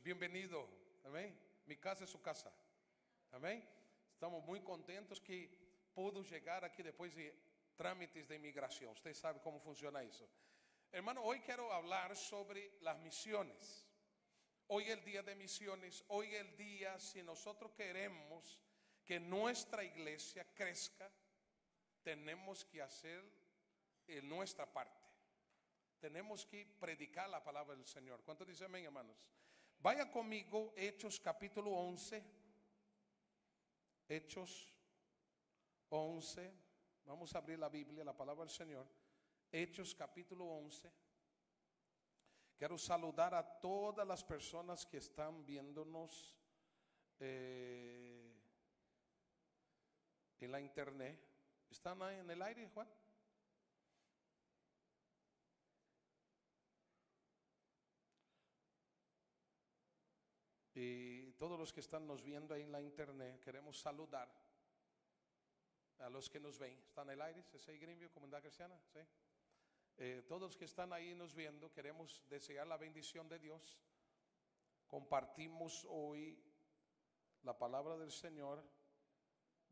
Bienvenido, amén. Mi casa es su casa, amén. Estamos muy contentos que pudo llegar aquí después de trámites de inmigración. Usted sabe cómo funciona eso. Hermano, hoy quiero hablar sobre las misiones. Hoy es el día de misiones. Hoy es el día, si nosotros queremos que nuestra iglesia crezca, tenemos que hacer nuestra parte. Tenemos que predicar la palabra del Señor. ¿Cuántos dicen amén, hermanos? Vaya conmigo, Hechos capítulo 11. Hechos 11. Vamos a abrir la Biblia, la palabra del Señor. Hechos capítulo 11. Quiero saludar a todas las personas que están viéndonos en la internet. ¿Están ahí en el aire, Juan? Y todos los que están nos viendo ahí en la internet, queremos saludar a los que nos ven. ¿Están en el aire? ¿Sí, Grimbio, Comunidad Cristiana? ¿Sí? Todos los que están ahí nos viendo, queremos desear la bendición de Dios. Compartimos hoy la palabra del Señor,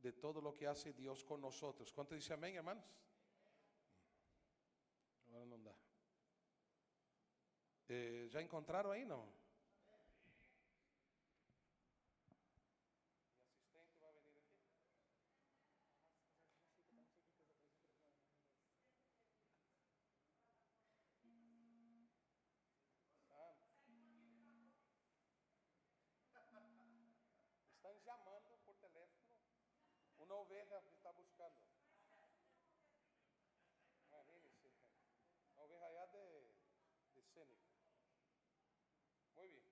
de todo lo que hace Dios con nosotros. ¿Cuánto dice amén, hermanos? Ahora no da. ¿Ya encontraron ahí, no? Están llamando por teléfono. Una oveja que está buscando. Imagínense. Una oveja allá de Seneca. Muy bien.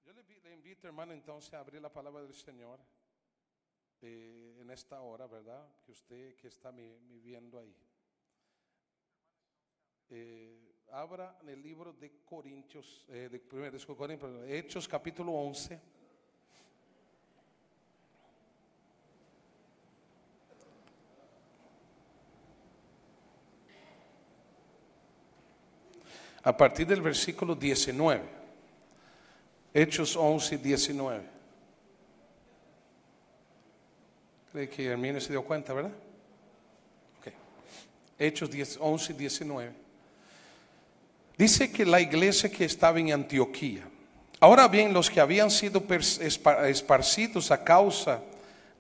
Yo le invito, hermano, entonces a abrir la palabra del Señor en esta hora, ¿verdad? Que usted que está me viendo ahí. Abra en el libro de Corintios, Hechos capítulo 11. A partir del versículo 19. Hechos 11, 19. Creo que Hermínio se dio cuenta, ¿verdad? Okay. Hechos 11, 19. Dice que la iglesia que estaba en Antioquía. Ahora bien, los que habían sido esparcidos a causa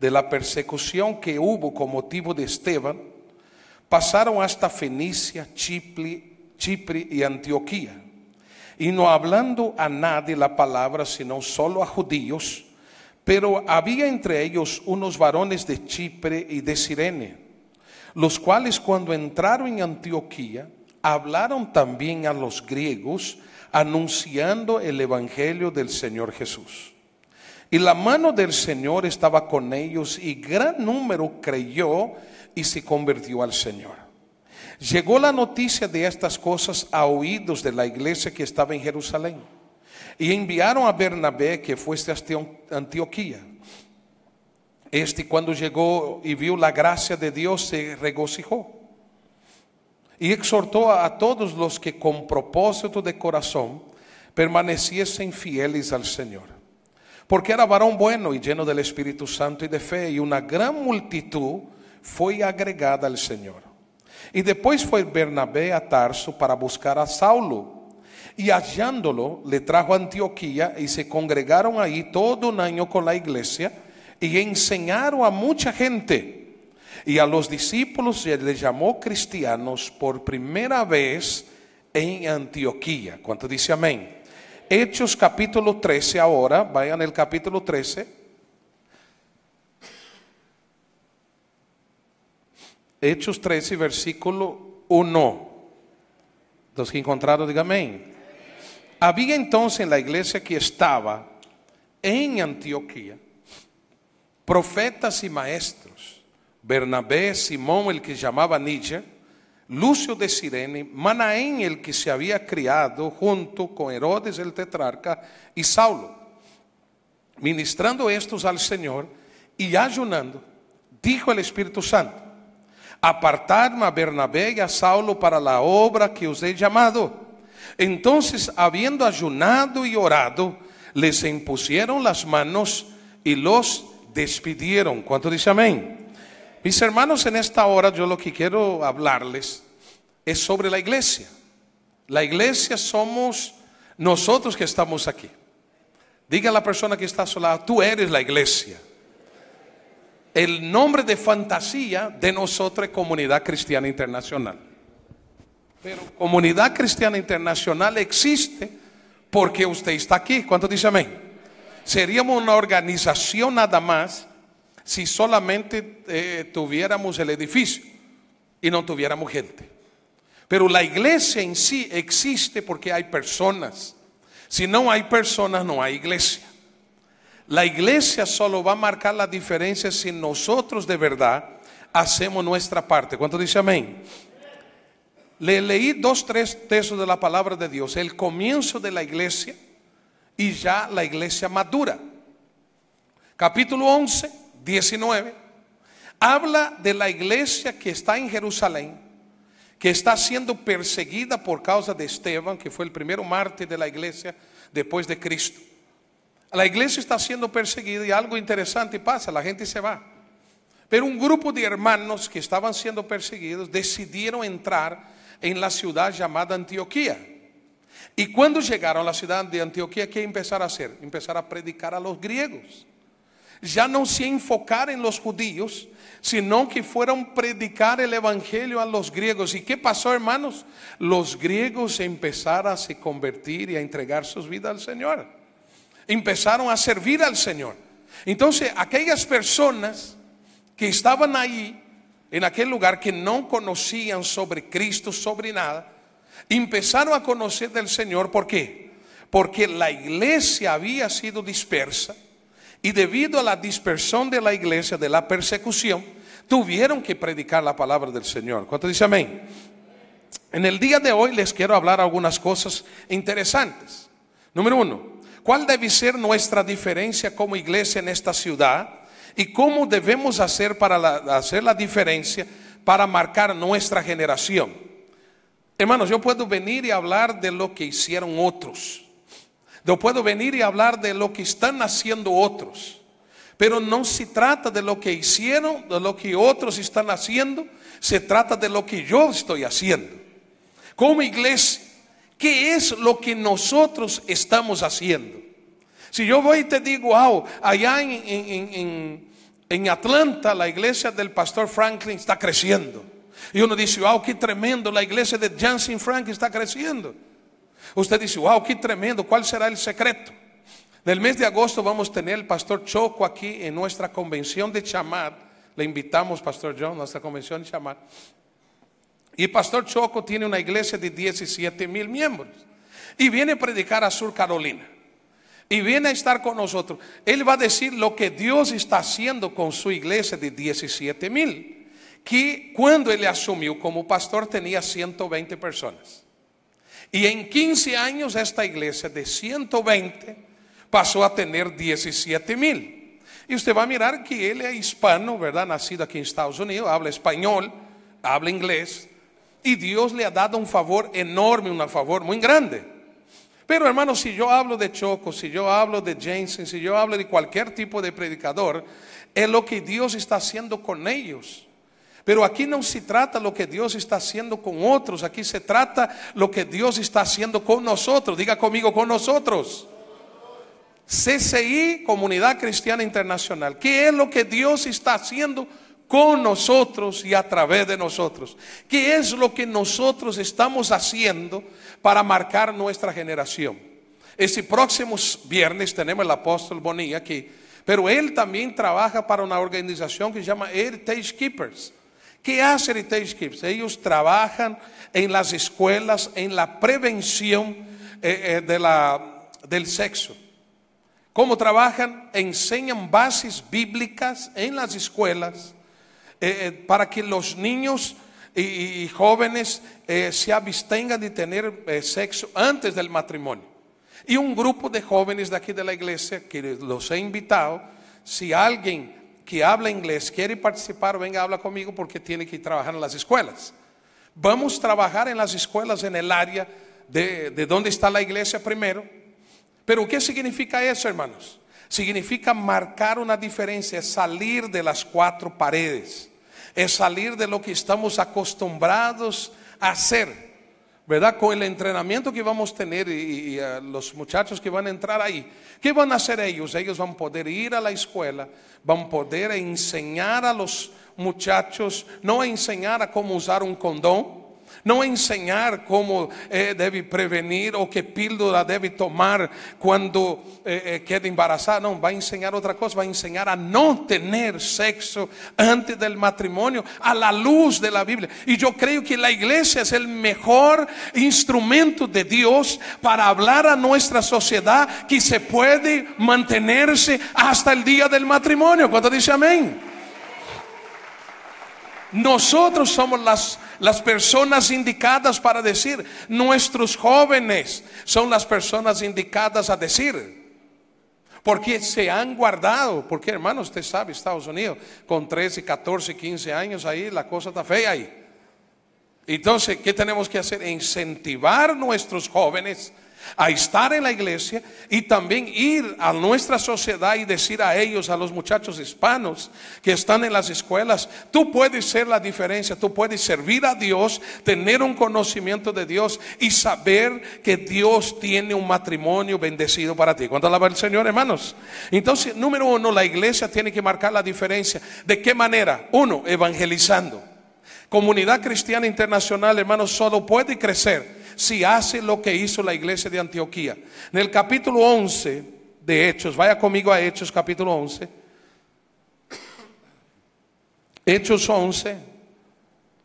de la persecución que hubo con motivo de Esteban, pasaron hasta Fenicia, Chipre y Antioquía, y no hablando a nadie la palabra, sino solo a judíos. Pero había entre ellos unos varones de Chipre y de Cirene, los cuales cuando entraron en Antioquía, hablaron también a los griegos, anunciando el evangelio del Señor Jesús. Y la mano del Señor estaba con ellos, y gran número creyó y se convirtió al Señor. Llegó la noticia de estas cosas a oídos de la iglesia que estaba en Jerusalén, y enviaron a Bernabé que fuese hasta Antioquía. Cuando llegó y vio la gracia de Dios, se regocijó y exhortó a todos los que con propósito de corazón permaneciesen fieles al Señor, porque era varón bueno y lleno del Espíritu Santo y de fe, y una gran multitud fue agregada al Señor. Y después fue Bernabé a Tarso para buscar a Saulo, y hallándolo le trajo a Antioquía, y se congregaron ahí todo un año con la iglesia, y enseñaron a mucha gente. Y a los discípulos les llamó cristianos por primera vez en Antioquía. ¿Cuánto dice amén? Hechos capítulo 13 ahora. Vayan al capítulo 13. Hechos 13, versículo 1. Los que encontraron, digan amén. Había entonces en la iglesia que estaba en Antioquía profetas y maestros: Bernabé, Simón el que llamaba Níger, Lucio de Cirene, Manaén el que se había criado junto con Herodes el tetrarca, y Saulo. Ministrando estos al Señor y ayunando, dijo el Espíritu Santo: Apartadme a Bernabé y a Saulo para la obra que os he llamado. Entonces, habiendo ayunado y orado, les impusieron las manos y los despidieron. ¿Cuánto dice amén? Mis hermanos, en esta hora yo lo que quiero hablarles es sobre la iglesia. La iglesia somos nosotros que estamos aquí. Diga a la persona que está a su lado: tú eres la iglesia. El nombre de fantasía de nosotros es Comunidad Cristiana Internacional. Pero Comunidad Cristiana Internacional existe porque usted está aquí. ¿Cuánto dice amén? Seríamos una organización nada más si solamente tuviéramos el edificio y no tuviéramos gente. Pero la iglesia en sí existe porque hay personas. Si no hay personas, no hay iglesia. La iglesia solo va a marcar la diferencia si nosotros de verdad hacemos nuestra parte. ¿Cuánto dice amén? Le leí 2, 3 textos de la palabra de Dios. El comienzo de la iglesia y ya la iglesia madura. Capítulo 11, 19. Habla de la iglesia que está en Jerusalén, que está siendo perseguida por causa de Esteban, que fue el primero mártir de la iglesia después de Cristo. La iglesia está siendo perseguida y algo interesante pasa: la gente se va. Pero un grupo de hermanos que estaban siendo perseguidos decidieron entrar en la ciudad llamada Antioquía. Y cuando llegaron a la ciudad de Antioquía, ¿qué empezaron a hacer? Empezaron a predicar a los griegos. Ya no se enfocar en los judíos, sino que fueron predicar el evangelio a los griegos. ¿Y qué pasó, hermanos? Los griegos empezaron a se convertir y a entregar sus vidas al Señor. Empezaron a servir al Señor. Entonces, aquellas personas que estaban ahí, en aquel lugar, que no conocían sobre Cristo, sobre nada, empezaron a conocer del Señor. ¿Por qué? Porque la iglesia había sido dispersa. Y debido a la dispersión de la iglesia, de la persecución, tuvieron que predicar la palabra del Señor. ¿Cuánto dice amén? En el día de hoy les quiero hablar algunas cosas interesantes. Número 1, ¿cuál debe ser nuestra diferencia como iglesia en esta ciudad? ¿Y cómo debemos hacer para hacer la diferencia para marcar nuestra generación? Hermanos, yo puedo venir y hablar de lo que hicieron otros. Yo puedo venir y hablar de lo que están haciendo otros. Pero no se trata de lo que hicieron, de lo que otros están haciendo. Se trata de lo que yo estoy haciendo. Como iglesia, ¿qué es lo que nosotros estamos haciendo? Si yo voy y te digo, allá en Atlanta la iglesia del pastor Franklin está creciendo. Y uno dice, qué tremendo, la iglesia de Jansen Franklin está creciendo. Usted dice, qué tremendo, ¿cuál será el secreto? Del mes de agosto vamos a tener el pastor Choco aquí en nuestra convención de Chamar. Le invitamos, pastor John, a nuestra convención de Chamar. Y el pastor Choco tiene una iglesia de 17,000 miembros. Y viene a predicar a Sur Carolina. Y viene a estar con nosotros. Él va a decir lo que Dios está haciendo con su iglesia de 17,000. Que cuando él asumió como pastor tenía 120 personas. Y en 15 años esta iglesia de 120 pasó a tener 17,000. Y usted va a mirar que él es hispano, ¿verdad? Nacido aquí en Estados Unidos, habla español, habla inglés. Y Dios le ha dado un favor enorme, un favor muy grande. Pero hermanos, si yo hablo de Choco, si yo hablo de Jensen, si yo hablo de cualquier tipo de predicador, es lo que Dios está haciendo con ellos. Pero aquí no se trata lo que Dios está haciendo con otros. Aquí se trata lo que Dios está haciendo con nosotros. Diga conmigo, con nosotros. CCI, Comunidad Cristiana Internacional. ¿Qué es lo que Dios está haciendo con nosotros y a través de nosotros? ¿Qué es lo que nosotros estamos haciendo para marcar nuestra generación? Este próximo viernes tenemos el apóstol Bonilla aquí. Pero él también trabaja para una organización que se llama Heritage Keepers. ¿Qué hace Heritage Keepers? Ellos trabajan en las escuelas, en la prevención del sexo. ¿Cómo trabajan? Enseñan bases bíblicas en las escuelas para que los niños y jóvenes se abstengan de tener sexo antes del matrimonio. Y un grupo de jóvenes de aquí de la iglesia que los he invitado, si alguien que habla inglés quiere participar, venga, habla conmigo porque tiene que trabajar en las escuelas. Vamos a trabajar en las escuelas en el área de donde está la iglesia primero. Pero ¿qué significa eso, hermanos? Significa marcar una diferencia, es salir de las cuatro paredes, es salir de lo que estamos acostumbrados a hacer, ¿verdad? Con el entrenamiento que vamos a tener y los muchachos que van a entrar ahí, ¿qué van a hacer ellos? Ellos van a poder ir a la escuela, van a poder enseñar a los muchachos, no a enseñar a cómo usar un condón, no a enseñar cómo debe prevenir o qué píldora debe tomar cuando quede embarazada. No, va a enseñar otra cosa, va a enseñar a no tener sexo antes del matrimonio a la luz de la Biblia. Y yo creo que la iglesia es el mejor instrumento de Dios para hablar a nuestra sociedad que se puede mantenerse hasta el día del matrimonio. ¿Cuánto dice amén? Nosotros somos las personas indicadas para decir. Nuestros jóvenes son las personas indicadas a decir, porque se han guardado. Porque, hermano, usted sabe, Estados Unidos con 13, 14, 15 años ahí la cosa está fea ahí. Entonces, ¿qué tenemos que hacer? Incentivar a nuestros jóvenes a estar en la iglesia y también ir a nuestra sociedad y decir a ellos, a los muchachos hispanos que están en las escuelas: tú puedes ser la diferencia, tú puedes servir a Dios, tener un conocimiento de Dios y saber que Dios tiene un matrimonio bendecido para ti. ¿Cuánto alaba el Señor, hermanos? Entonces, número uno, la iglesia tiene que marcar la diferencia. ¿De qué manera? Uno, evangelizando. Comunidad Cristiana Internacional, hermanos, solo puede crecer si hace lo que hizo la iglesia de Antioquía. En el capítulo 11 de Hechos, vaya conmigo a Hechos capítulo 11. Hechos 11,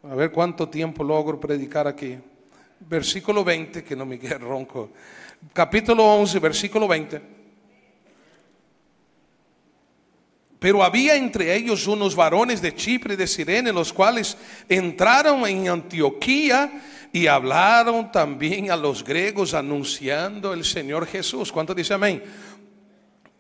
a ver cuánto tiempo logro predicar aquí. Versículo 20, que no me quede ronco. Capítulo 11, versículo 20. Pero había entre ellos unos varones de Chipre y de Cirene, los cuales entraron en Antioquía y hablaron también a los griegos anunciando el Señor Jesús. ¿Cuánto dice amén?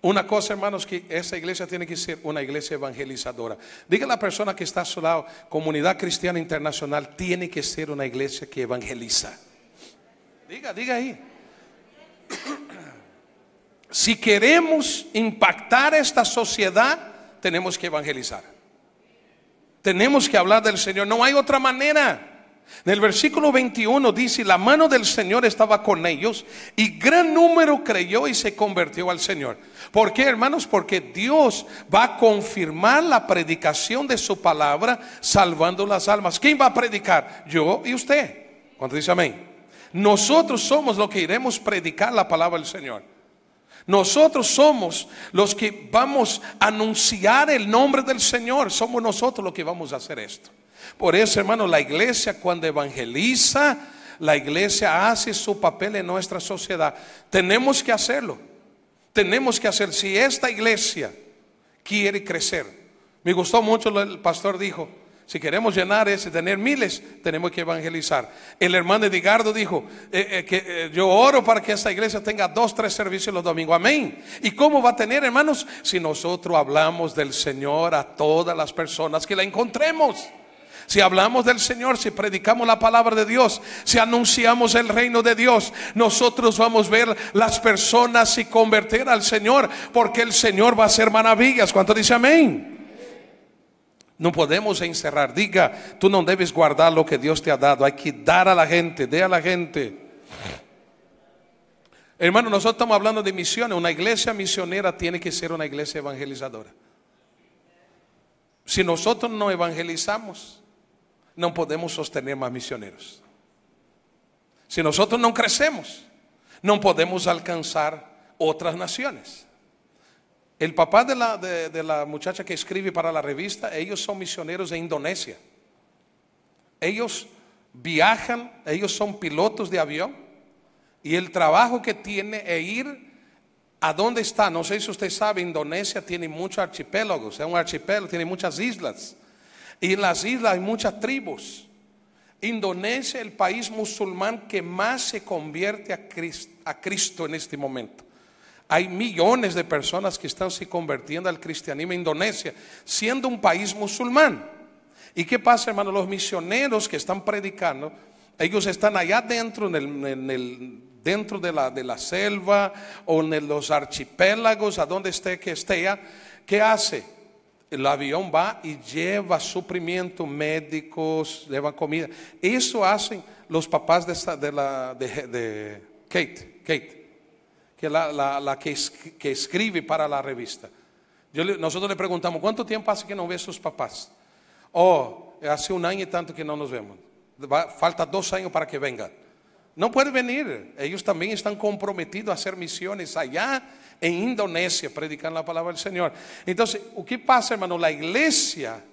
Una cosa, hermanos, que esta iglesia tiene que ser una iglesia evangelizadora. Diga a la persona que está a su lado: Comunidad Cristiana Internacional tiene que ser una iglesia que evangeliza. Diga ahí. Si queremos impactar esta sociedad, tenemos que evangelizar. Tenemos que hablar del Señor. No hay otra manera. En el versículo 21 dice: la mano del Señor estaba con ellos y gran número creyó y se convirtió al Señor. ¿Por qué, hermanos? Porque Dios va a confirmar la predicación de su palabra, salvando las almas. ¿Quién va a predicar? Yo y usted. ¿Cuánto dice amén? Nosotros somos los que iremos a predicar la palabra del Señor. Nosotros somos los que vamos a anunciar el nombre del Señor. Somos nosotros los que vamos a hacer esto. Por eso, hermano, la iglesia cuando evangeliza, la iglesia hace su papel en nuestra sociedad. Tenemos que hacerlo. Tenemos que hacer. Si esta iglesia quiere crecer, me gustó mucho lo que el pastor dijo: si queremos llenar ese, tener miles, tenemos que evangelizar. El hermano Edgardo dijo que yo oro para que esta iglesia tenga 2, 3 servicios los domingos. Amén. ¿Y cómo va a tener, hermanos? Si nosotros hablamos del Señor a todas las personas que la encontremos. Si hablamos del Señor, si predicamos la palabra de Dios, si anunciamos el reino de Dios, nosotros vamos a ver las personas y convertir al Señor, porque el Señor va a hacer maravillas. ¿Cuánto dice amén? No podemos encerrar. Diga, tú no debes guardar lo que Dios te ha dado. Hay que dar a la gente, dé a la gente. Hermano, nosotros estamos hablando de misiones. Una iglesia misionera tiene que ser una iglesia evangelizadora. Si nosotros no evangelizamos, no podemos sostener más misioneros. Si nosotros no crecemos, no podemos alcanzar otras naciones. El papá de la muchacha que escribe para la revista, ellos son misioneros en Indonesia. Ellos viajan, ellos son pilotos de avión, y el trabajo que tiene es ir a donde está. No sé si usted sabe, Indonesia tiene muchos archipiélagos, es un archipiélago, tiene muchas islas, y en las islas hay muchas tribus. Indonesia es el país musulmán que más se convierte a Cristo en este momento. Hay millones de personas que están se convirtiendo al cristianismo en Indonesia, siendo un país musulmán. ¿Y qué pasa, hermano? Los misioneros que están predicando, ellos están allá dentro, dentro de la selva o en los archipiélagos, a donde esté que esté. ¿Qué hace? El avión va y lleva suprimiento, médicos, lleva comida. Eso hacen los papás de Kate, que es la que escribe para la revista. Nosotros le preguntamos, ¿cuánto tiempo hace que no ve a sus papás? Oh, hace un año y tanto que no nos vemos. Falta 2 años para que vengan. No puede venir. Ellos también están comprometidos a hacer misiones allá en Indonesia, predicando la palabra del Señor. Entonces, ¿qué pasa, hermano? La iglesia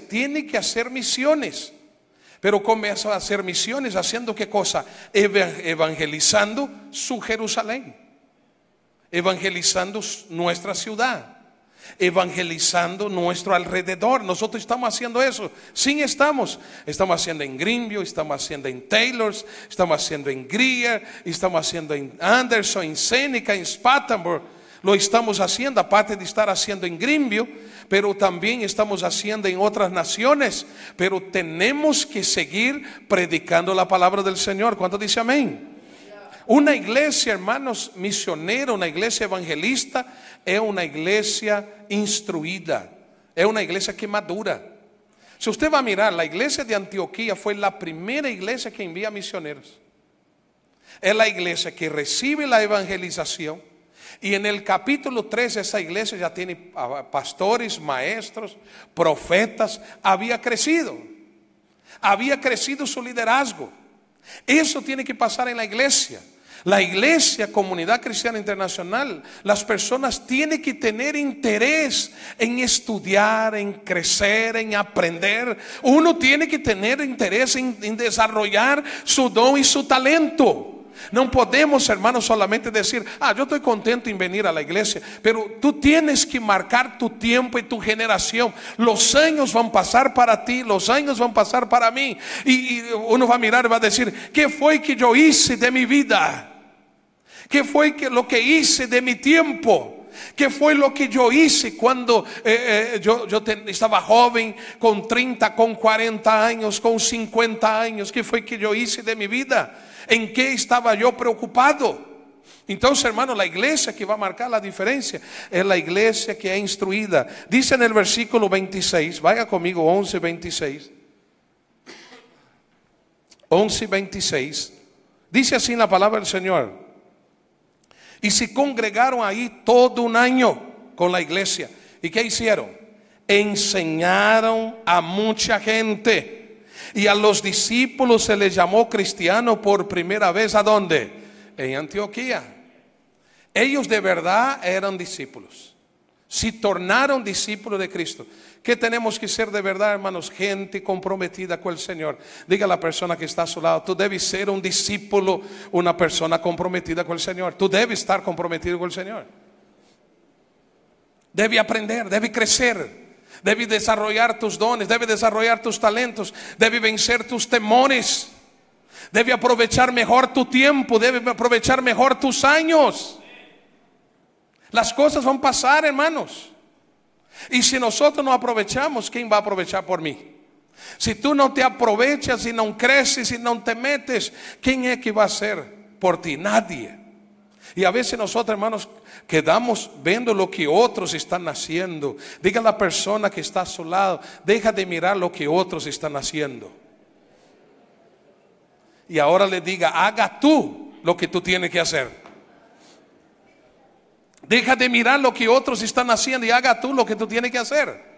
tiene que hacer misiones. Pero comienza a hacer misiones haciendo ¿qué cosa? Evangelizando su Jerusalén, evangelizando nuestra ciudad, evangelizando nuestro alrededor. Nosotros estamos haciendo eso. Sí, estamos haciendo en Greenville, estamos haciendo en Taylors, estamos haciendo en Greer, estamos haciendo en Anderson, en Seneca, en Spartanburg. Lo estamos haciendo, aparte de estar haciendo en Greenville, pero también estamos haciendo en otras naciones. Pero tenemos que seguir predicando la palabra del Señor. ¿Cuánto dice amén? Una iglesia, hermanos, misionera, una iglesia evangelista, es una iglesia instruida, es una iglesia que madura. Si usted va a mirar, la iglesia de Antioquía fue la primera iglesia que envía misioneros. Es la iglesia que recibe la evangelización. Y en el capítulo 3 esa iglesia ya tiene pastores, maestros, profetas. Había crecido su liderazgo. Eso tiene que pasar en la iglesia. La iglesia, Comunidad Cristiana Internacional, las personas tienen que tener interés en estudiar, en crecer, en aprender. Uno tiene que tener interés en desarrollar su don y su talento. No podemos, hermanos, solamente decir, yo estoy contento en venir a la iglesia. Pero tú tienes que marcar tu tiempo y tu generación. Los años van a pasar para ti, los años van a pasar para mí. Y uno va a mirar y va a decir, ¿qué fue que yo hice de mi vida? ¿Qué fue lo que hice de mi tiempo? ¿Qué fue lo que yo hice cuando yo estaba joven, con 30, con 40 años, con 50 años? ¿Qué fue que yo hice de mi vida? ¿En qué estaba yo preocupado? Entonces, hermano, la iglesia que va a marcar la diferencia es la iglesia que es instruida. Dice en el versículo 26, vaya conmigo, 11:26. 11:26. Dice así la palabra del Señor. Y se congregaron ahí todo un año con la iglesia. ¿Y qué hicieron? Enseñaron a mucha gente. Y a los discípulos se les llamó cristianos por primera vez. ¿A dónde? En Antioquía. Ellos de verdad eran discípulos. Se tornaron discípulos de Cristo. ¿Qué tenemos que ser de verdad, hermanos? Gente comprometida con el Señor. Diga a la persona que está a su lado, tú debes ser un discípulo, una persona comprometida con el Señor. Tú debes estar comprometido con el Señor. Debe aprender, debe crecer. Debe desarrollar tus dones, debe desarrollar tus talentos, debe vencer tus temores, debe aprovechar mejor tu tiempo, debe aprovechar mejor tus años. Las cosas van a pasar, hermanos. Y si nosotros no aprovechamos, ¿quién va a aprovechar por mí? Si tú no te aprovechas y no creces y no te metes, ¿quién es que va a hacer por ti? Nadie. Y a veces nosotros, hermanos, quedamos viendo lo que otros están haciendo. Diga a la persona que está a su lado, deja de mirar lo que otros están haciendo. Y ahora le diga, haga tú lo que tú tienes que hacer. Deja de mirar lo que otros están haciendo y haga tú lo que tú tienes que hacer.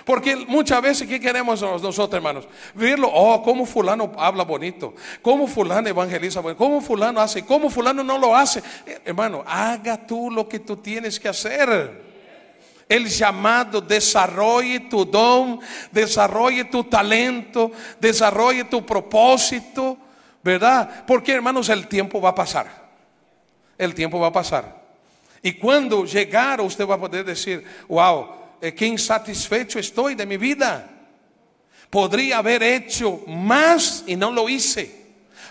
Porque muchas veces, ¿qué queremos nosotros, hermanos? Verlo, cómo fulano habla bonito, cómo fulano evangeliza bonito, cómo fulano hace, cómo fulano no lo hace. Hermano, haga tú lo que tú tienes que hacer. El llamado, desarrolle tu don, desarrolle tu talento, desarrolle tu propósito, ¿verdad? Porque, hermanos, el tiempo va a pasar. El tiempo va a pasar. Y cuando llegar, usted va a poder decir, wow, qué insatisfecho estoy de mi vida. Podría haber hecho más y no lo hice.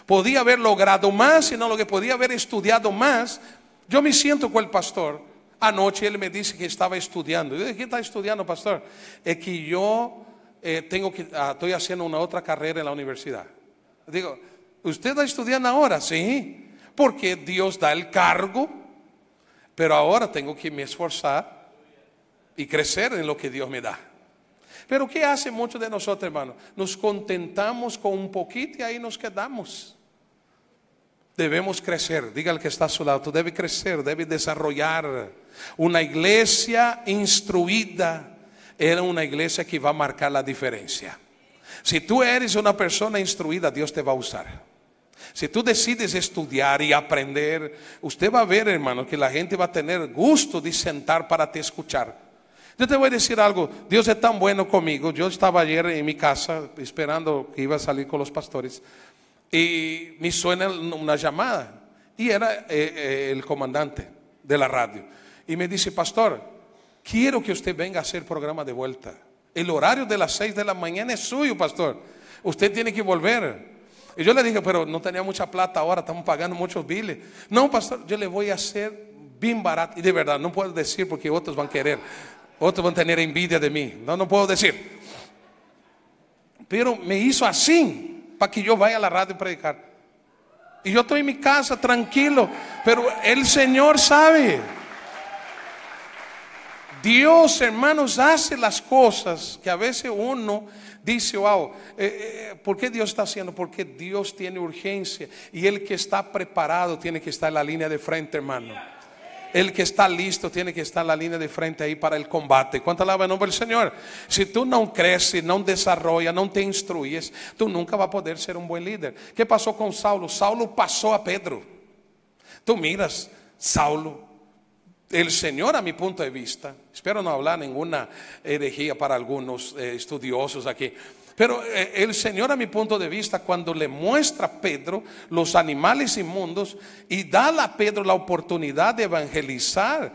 Podía haber logrado más y no lo que podía haber estudiado más. Yo me siento con el pastor. Anoche él me dice que estaba estudiando. Yo dije, ¿qué está estudiando, pastor? Es que yo estoy haciendo una otra carrera en la universidad. Digo, ¿usted está estudiando ahora? Sí, porque Dios da el cargo, pero ahora tengo que me esforzar y crecer en lo que Dios me da. Pero ¿qué hace muchos de nosotros, hermanos? Nos contentamos con un poquito y ahí nos quedamos. Debemos crecer. Diga al que está a su lado, tú debes crecer, debes desarrollar. Una iglesia instruida era una iglesia que va a marcar la diferencia. Si tú eres una persona instruida, Dios te va a usar. Si tú decides estudiar y aprender, usted va a ver, hermano, que la gente va a tener gusto de sentar para te escuchar. Yo te voy a decir algo, Dios es tan bueno conmigo. Yo estaba ayer en mi casa esperando que iba a salir con los pastores y me suena una llamada y era el comandante de la radio y me dice, pastor, quiero que usted venga a hacer programa de vuelta. El horario de las 6 de la mañana es suyo, pastor. Usted tiene que volver. Y yo le dije, pero no tenía mucha plata ahora, estamos pagando muchos biles. No, pastor, yo le voy a hacer bien barato. Y de verdad, no puedo decir porque otros van a querer. Otros van a tener envidia de mí. No puedo decir. Pero me hizo así, para que yo vaya a la radio a predicar. Y yo estoy en mi casa tranquilo. Pero el Señor sabe. Dios, hermanos, hace las cosas que a veces uno dice, wow, ¿por qué Dios está haciendo? Porque Dios tiene urgencia. Y el que está preparado tiene que estar en la línea de frente, hermano. El que está listo tiene que estar en la línea de frente ahí para el combate. ¿Cuánto alaba el nombre del Señor? Si tú no creces, no desarrollas, no te instruyes, tú nunca vas a poder ser un buen líder. ¿Qué pasó con Saulo? Saulo pasó a Pedro. Tú miras, Saulo, el Señor, a mi punto de vista, espero no hablar ninguna herejía para algunos estudiosos aquí, pero el Señor, a mi punto de vista, cuando le muestra a Pedro los animales inmundos y da a Pedro la oportunidad de evangelizar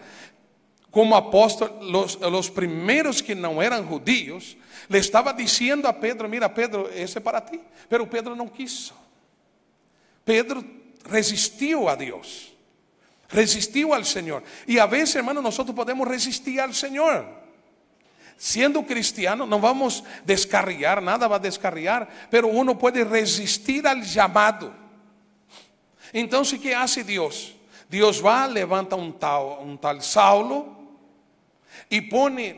como apóstol, los primeros que no eran judíos, le estaba diciendo a Pedro, mira Pedro, ese es para ti. Pero Pedro no quiso. Pedro resistió a Dios. Resistió al Señor. Y a veces, hermano, nosotros podemos resistir al Señor. Siendo cristiano, no vamos a descarriar, nada va a descarriar, pero uno puede resistir al llamado. Entonces, ¿qué hace Dios? Dios va, levanta un tal Saulo y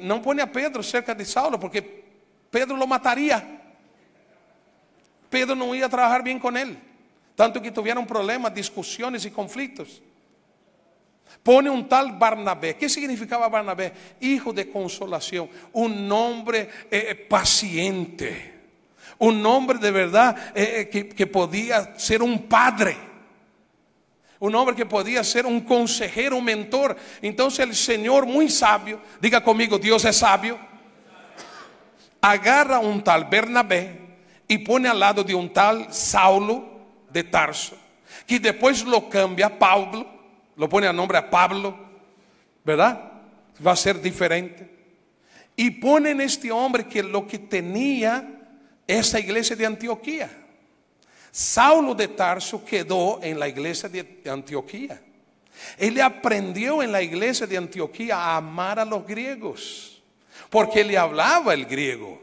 no pone a Pedro cerca de Saulo, porque Pedro lo mataría. Pedro no iba a trabajar bien con él, tanto que tuvieron problemas, discusiones y conflictos. Pone un tal Barnabé. ¿Qué significaba Barnabé? Hijo de consolación. Un hombre paciente. Un hombre de verdad que podía ser un padre. Un hombre que podía ser un consejero, un mentor. Entonces el Señor, muy sabio, diga conmigo, Dios es sabio, agarra un tal Bernabé y pone al lado de un tal Saulo de Tarso, que después lo cambia a Pablo. Lo pone a nombre a Pablo, ¿verdad? Va a ser diferente. Y pone en este hombre que lo que tenía esa iglesia de Antioquía. Saulo de Tarso quedó en la iglesia de Antioquía. Él aprendió en la iglesia de Antioquía a amar a los griegos, porque él hablaba el griego.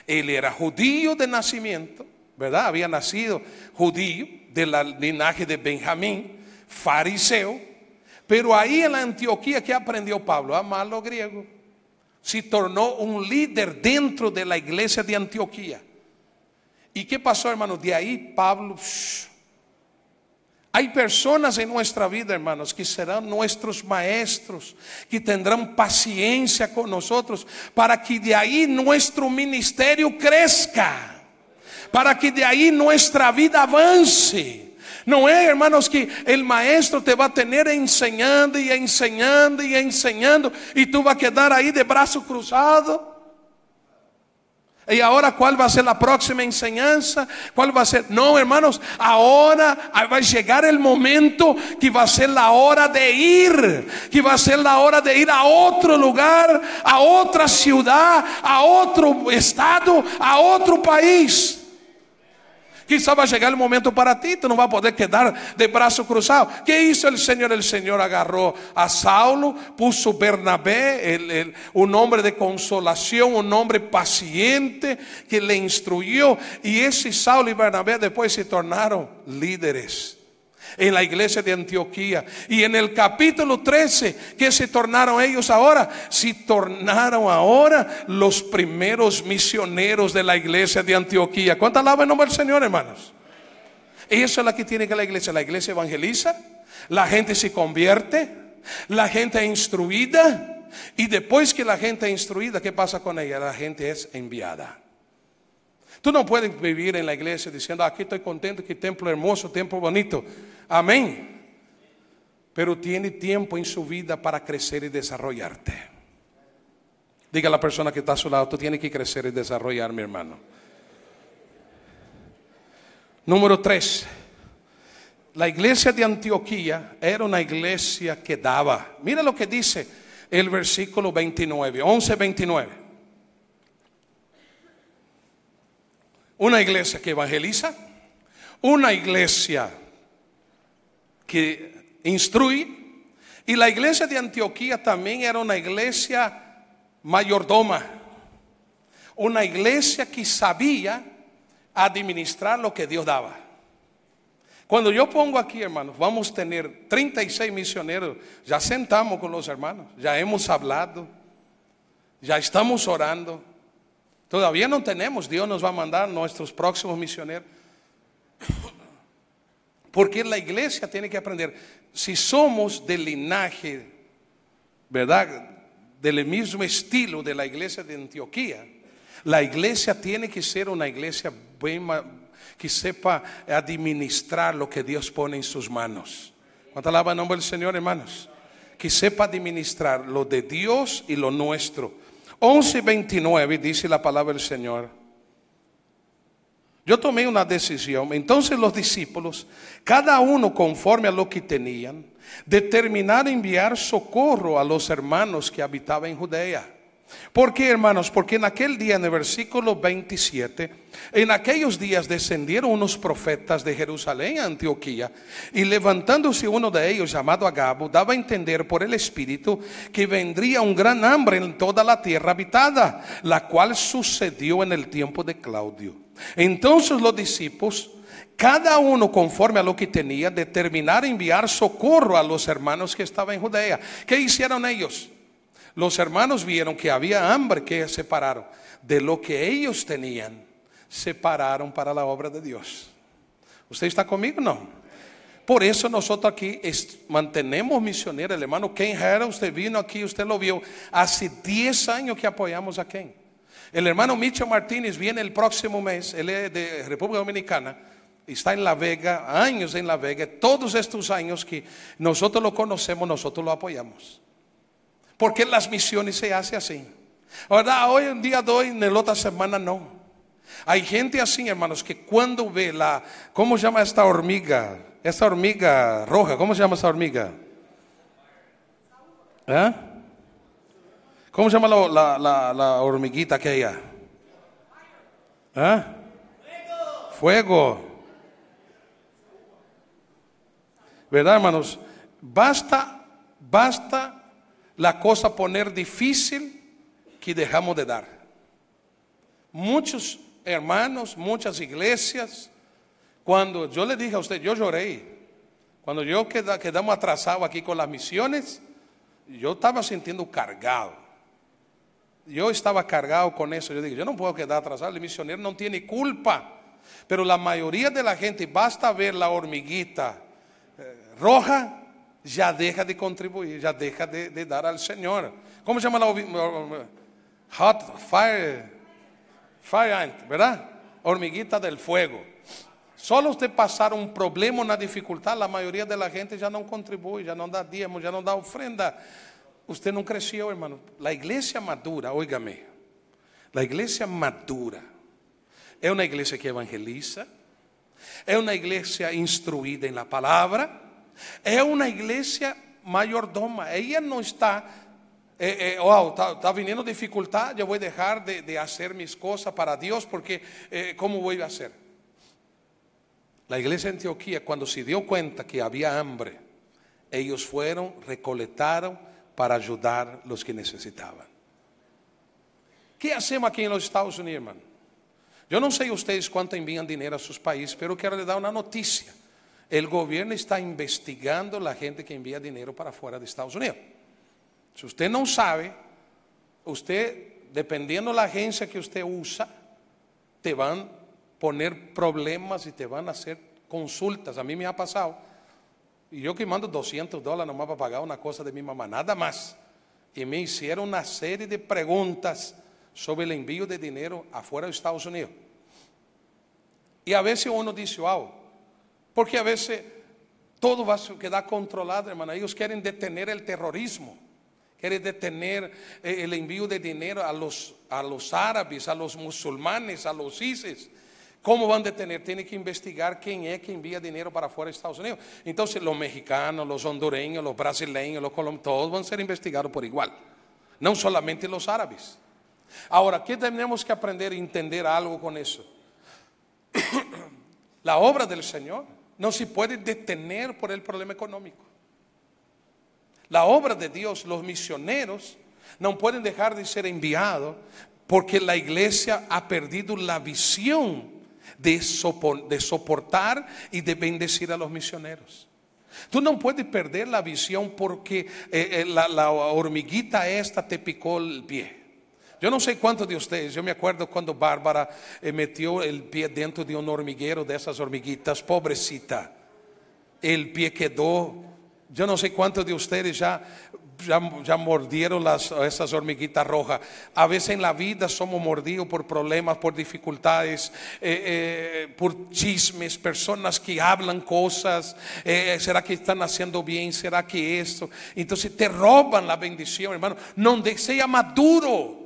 Él era judío de nacimiento, ¿verdad? Había nacido judío del linaje de Benjamín, fariseo. Pero ahí en la Antioquía, ¿qué aprendió Pablo? A amar a los griegos. Se tornó un líder dentro de la iglesia de Antioquía. ¿Y qué pasó, hermanos? De ahí Pablo... Hay personas en nuestra vida, hermanos, que serán nuestros maestros, que tendrán paciencia con nosotros, para que de ahí nuestro ministerio crezca, para que de ahí nuestra vida avance. No es, hermanos, que el maestro te va a tener enseñando y enseñando y enseñando, y tú vas a quedar ahí de brazo cruzado. Y ahora, ¿cuál va a ser la próxima enseñanza? ¿Cuál va a ser? No, hermanos, ahora va a llegar el momento que va a ser la hora de ir, que va a ser la hora de ir a otro lugar, a otra ciudad, a otro estado, a otro país. Quizá va a llegar el momento para ti, tú no vas a poder quedar de brazos cruzados. ¿Qué hizo el Señor? El Señor agarró a Saulo, puso Bernabé, un hombre de consolación, un hombre paciente que le instruyó. Y ese Saulo y Bernabé después se tornaron líderes en la iglesia de Antioquía. Y en el capítulo 13, ¿qué se tornaron ellos ahora? Se tornaron ahora los primeros misioneros de la iglesia de Antioquía. ¿Cuánto alaba el nombre del Señor, hermanos? Eso es lo que tiene que la iglesia. La iglesia evangeliza, la gente se convierte, la gente es instruida. Y después que la gente es instruida, ¿qué pasa con ella? La gente es enviada. Tú no puedes vivir en la iglesia diciendo: aquí estoy contento, que templo hermoso, templo bonito. Amén. Pero tiene tiempo en su vida para crecer y desarrollarte. Diga a la persona que está a su lado: tú tienes que crecer y desarrollar, mi hermano. Número 3. La iglesia de Antioquía era una iglesia que daba. Mira lo que dice el versículo 29, 11:29. Una iglesia que evangeliza, una iglesia que instruye. Y la iglesia de Antioquía también era una iglesia mayordoma, una iglesia que sabía administrar lo que Dios daba. Cuando yo pongo aquí, hermanos, vamos a tener 36 misioneros. Ya sentamos con los hermanos, ya hemos hablado, ya estamos orando. Todavía no tenemos, Dios nos va a mandar nuestros próximos misioneros. Porque la iglesia tiene que aprender, si somos del linaje, ¿verdad?, del mismo estilo de la iglesia de Antioquía, la iglesia tiene que ser una iglesia que sepa administrar lo que Dios pone en sus manos. ¿Cuánto alaba el nombre del Señor, hermanos? Que sepa administrar lo de Dios y lo nuestro. 11:29 dice la palabra del Señor: yo tomé una decisión. Entonces los discípulos, cada uno conforme a lo que tenían, determinaron enviar socorro a los hermanos que habitaban en Judea. ¿Por qué, hermanos? Porque en aquel día, en el versículo 27, en aquellos días descendieron unos profetas de Jerusalén a Antioquía, y levantándose uno de ellos, llamado Agabo, daba a entender por el Espíritu que vendría un gran hambre en toda la tierra habitada, la cual sucedió en el tiempo de Claudio. Entonces los discípulos, cada uno conforme a lo que tenía, determinaron enviar socorro a los hermanos que estaban en Judea. ¿Qué hicieron ellos? Los hermanos vieron que había hambre, que separaron de lo que ellos tenían, separaron para la obra de Dios. ¿Usted está conmigo? No. Por eso nosotros aquí mantenemos misioneros. El hermano Ken Herrera, usted vino aquí, usted lo vio. Hace 10 años que apoyamos a Ken. El hermano Micho Martínez viene el próximo mes. Él es de República Dominicana, está en La Vega, años en La Vega. Todos estos años que nosotros lo conocemos, nosotros lo apoyamos. Porque las misiones se hacen así. Ahora, hoy en día doy, en la otra semana no. Hay gente así, hermanos, que cuando ve ¿cómo se llama esta hormiga? Esta hormiga roja, ¿cómo se llama esta hormiga? ¿Eh? ¿Cómo se llama la hormiguita aquella? ¿Eh? Fuego. ¿Verdad, hermanos? Basta la cosa poner difícil que dejamos de dar. Muchos hermanos, muchas iglesias, cuando yo le dije a usted, yo lloré. Cuando yo quedamos atrasados aquí con las misiones, yo estaba sintiendo cargado. Yo estaba cargado con eso. Yo dije, yo no puedo quedar atrasado, el misionero no tiene culpa. Pero la mayoría de la gente, basta ver la hormiguita roja, ya deja de contribuir, ya deja de dar al Señor. ¿Cómo se llama fire ant, ¿verdad? Hormiguita del fuego. Solo usted pasar un problema, una dificultad, la mayoría de la gente ya no contribuye, ya no da diezmo, ya no da ofrenda. Usted no creció, hermano. La iglesia madura, óigame, la iglesia madura es una iglesia que evangeliza, es una iglesia instruida en la palabra, es una iglesia mayordoma. Ella no está, está viniendo dificultad, yo voy a dejar de hacer mis cosas para Dios porque ¿cómo voy a hacer? La iglesia de Antioquía, cuando se dio cuenta que había hambre, ellos fueron, recolectaron para ayudar a los que necesitaban. ¿Qué hacemos aquí en los Estados Unidos, hermano? Yo no sé ustedes cuánto envían dinero a sus países, pero quiero les dar una noticia. El gobierno está investigando la gente que envía dinero para fuera de Estados Unidos. Si usted no sabe, usted, dependiendo de la agencia que usted usa, te van a poner problemas y te van a hacer consultas. A mí me ha pasado. Y yo que mando $200 nomás para pagar una cosa de mi mamá, nada más. Y me hicieron una serie de preguntas sobre el envío de dinero afuera de Estados Unidos. Y a veces uno dice, wow, porque a veces todo va a quedar controlado, hermano. Ellos quieren detener el terrorismo, quieren detener el envío de dinero a los árabes, a los musulmanes, a los ISIS. ¿Cómo van a detener? Tienen que investigar quién es que envía dinero para afuera de Estados Unidos. Entonces los mexicanos, los hondureños, los brasileños, los colombianos, todos van a ser investigados por igual. No solamente los árabes. Ahora, ¿qué tenemos que aprender y entender algo con eso? La obra del Señor no se puede detener por el problema económico. La obra de Dios, los misioneros, no pueden dejar de ser enviados porque la iglesia ha perdido la visión de soportar y de bendecir a los misioneros. Tú no puedes perder la visión porque la hormiguita esta te picó el pie. Yo no sé cuántos de ustedes, yo me acuerdo cuando Bárbara metió el pie dentro de un hormiguero de esas hormiguitas, pobrecita, el pie quedó. Yo no sé cuántos de ustedes ya mordieron esas hormiguitas rojas. A veces en la vida somos mordidos por problemas, por dificultades, por chismes, personas que hablan cosas. ¿Será que están haciendo bien? ¿Será que esto? Entonces te roban la bendición, hermano. No, sea maduro.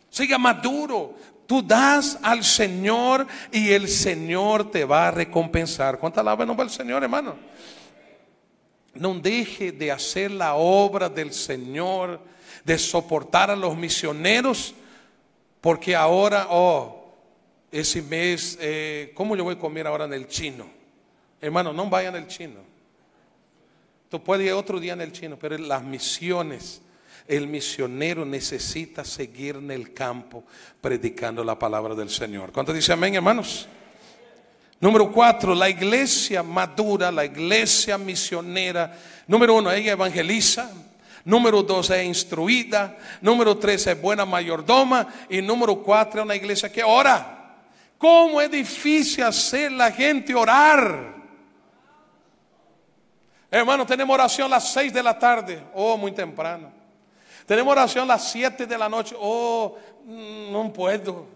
Siga maduro. Tú das al Señor y el Señor te va a recompensar. ¿Cuánta alabanza el nombre del Señor, hermano? No deje de hacer la obra del Señor, de soportar a los misioneros, porque ahora, ese mes, ¿cómo yo voy a comer ahora en el chino? Hermano, no vayan al chino. Tú puedes ir otro día en el chino, pero las misiones, el misionero necesita seguir en el campo predicando la palabra del Señor. ¿Cuántos dicen amén, hermanos? Número 4, la iglesia madura, la iglesia misionera. Número 1, ella evangeliza. Número 2, es instruida. Número 3, es buena mayordoma. Y número 4, es una iglesia que ora. ¿Cómo es difícil hacer la gente orar? Hermano, tenemos oración a las 6 de la tarde. Muy temprano. Tenemos oración a las 7 de la noche. No puedo.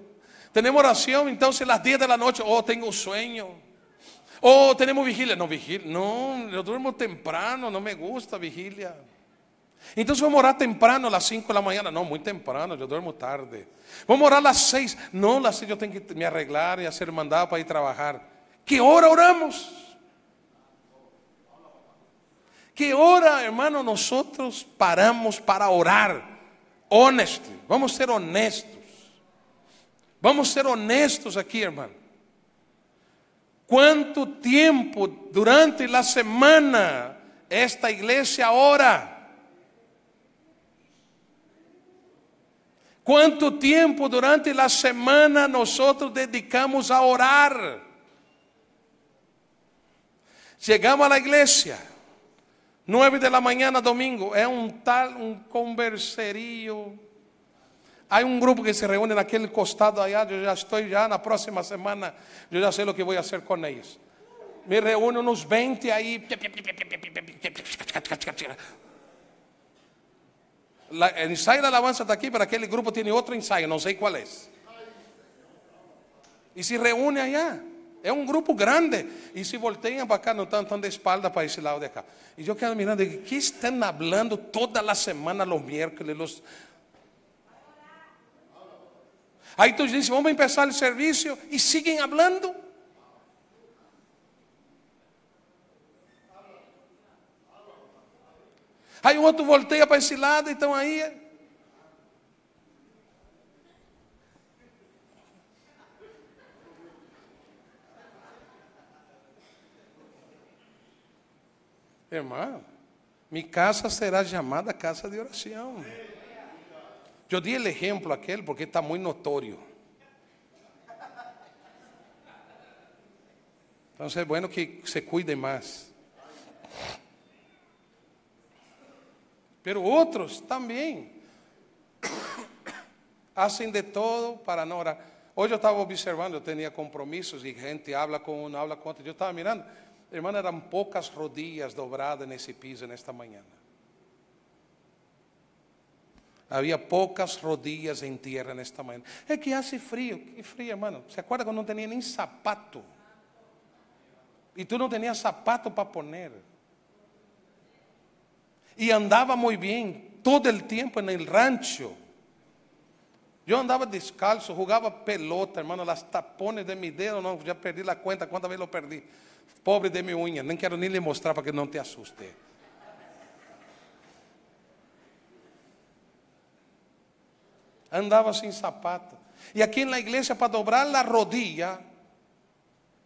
Tenemos oración entonces a las 10 de la noche. Tengo sueño. Tenemos vigilia. No, yo duermo temprano. No me gusta vigilia. Entonces vamos a orar temprano a las 5 de la mañana. No, muy temprano, yo duermo tarde. Vamos a orar a las 6. No, a las 6 yo tengo que me arreglar y hacer mandado para ir a trabajar. ¿Qué hora oramos? ¿Qué hora, hermano, nosotros paramos para orar? Honesty. Vamos a ser honestos. Vamos a ser honestos aquí, hermano. ¿Cuánto tiempo durante la semana esta iglesia ora? ¿Cuánto tiempo durante la semana nosotros dedicamos a orar? Llegamos a la iglesia 9 de la mañana domingo, es un converserío. Hay un grupo que se reúne en aquel costado allá. Yo ya estoy la próxima semana, yo ya sé lo que voy a hacer con ellos. Me reúno unos 20 ahí. El ensayo de alabanza está aquí, pero aquel grupo tiene otro ensayo, no sé cuál es. Y se reúne allá. Es un grupo grande. Y se voltean para acá, no están de espalda para ese lado de acá. Y yo quedo mirando, ¿qué están hablando toda la semana, los miércoles? Aí tu diz, vamos empezar o serviço e siguen hablando. Aí o outro volteia para esse lado e estão aí. Hermano, mi casa será llamada casa de oración. Yo di el ejemplo aquel porque está muy notorio. Entonces es bueno que se cuide más. Pero otros también hacen de todo para no orar. Hoy yo estaba observando, yo tenía compromisos y gente habla con uno, habla con otro. Yo estaba mirando, hermano, eran pocas rodillas dobradas en ese piso en esta mañana. Había pocas rodillas en tierra en esta mañana. Es que hace frío, qué frío, hermano. ¿Se acuerda cuando no tenía ni zapato? Y tú no tenías zapato para poner. Y andaba muy bien todo el tiempo en el rancho. Yo andaba descalzo, jugaba pelota, hermano, las tapones de mi dedo, no, ya perdí la cuenta, ¿cuántas veces lo perdí? Pobre de mi uña, no quiero ni le mostrar para que no te asuste. Andaba sin zapato. Y aquí en la iglesia para doblar la rodilla,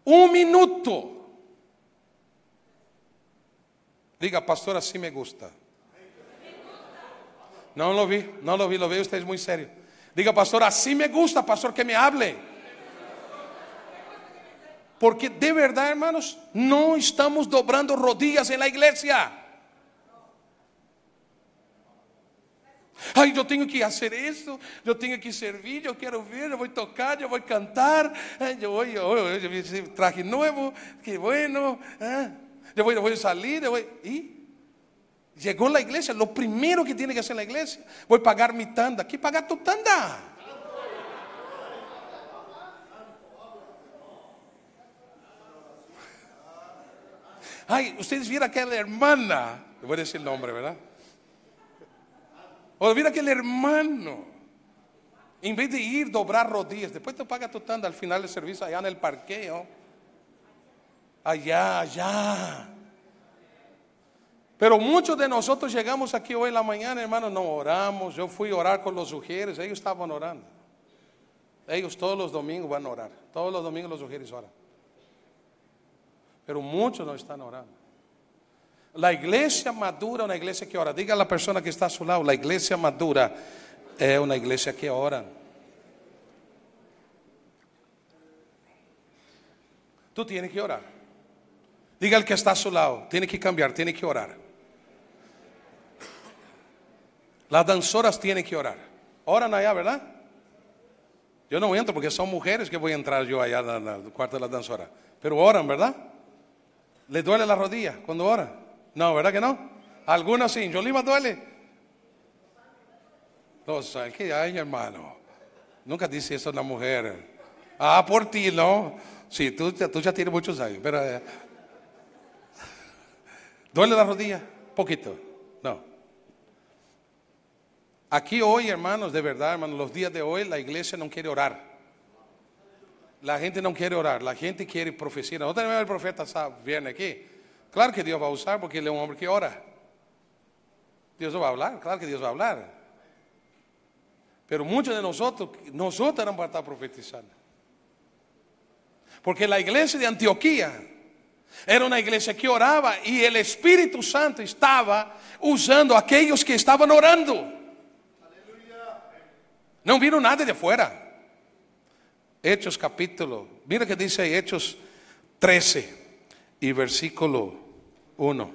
1 minuto. Diga, pastor, así me gusta. No lo vi, lo ve usted, es muy serio. Diga, pastor, así me gusta, pastor, que me hable. Porque de verdad, hermanos, no estamos dobrando rodillas en la iglesia. Ay, yo tengo que hacer esto, yo tengo que servir, yo quiero ver, yo voy a tocar, yo voy a cantar, yo voy traje nuevo, qué bueno, yo voy a salir, y llegó la iglesia, lo primero que tiene que hacer la iglesia, voy a pagar mi tanda. ¿Qué pagar tu tanda? Ay, ustedes vieron aquella hermana, le voy a decir el nombre, ¿verdad? O mira aquel hermano, en vez de ir doblar rodillas, después te paga tu tanda al final del servicio allá en el parqueo. Allá. Pero muchos de nosotros llegamos aquí hoy en la mañana, hermano, no oramos. Yo fui a orar con los ujieres, ellos estaban orando. Ellos todos los domingos van a orar. Todos los domingos los ujieres oran. Pero muchos no están orando. La iglesia madura es una iglesia que ora. Diga a la persona que está a su lado, la iglesia madura es una iglesia que ora. Tú tienes que orar. Diga al que está a su lado, tiene que cambiar, tiene que orar. Las danzoras tienen que orar. Oran allá, ¿verdad? Yo no entro porque son mujeres que voy a entrar yo allá en el cuarto de la danzora. Pero oran, ¿verdad? ¿Les duele la rodilla cuando oran? No, ¿verdad que no? Algunos sí, Yolima duele. No, ¿qué hay, hermano? Nunca dice eso a una mujer. Por ti, ¿no? Sí, tú ya tienes muchos años, pero ¿duele la rodilla? Poquito, no. Aquí hoy, hermanos, de verdad, hermanos, los días de hoy la iglesia no quiere orar. La gente no quiere orar, la gente quiere profecía. No tenemos el profeta viene aquí. Claro que Dios va a usar porque él es un hombre que ora. Dios no va a hablar, claro que Dios va a hablar. Pero muchos de nosotros eran para estar profetizando. Porque la iglesia de Antioquía era una iglesia que oraba y el Espíritu Santo estaba usando a aquellos que estaban orando. No vieron nada de afuera. Hechos capítulo, mira que dice ahí, Hechos 13 y versículo 1.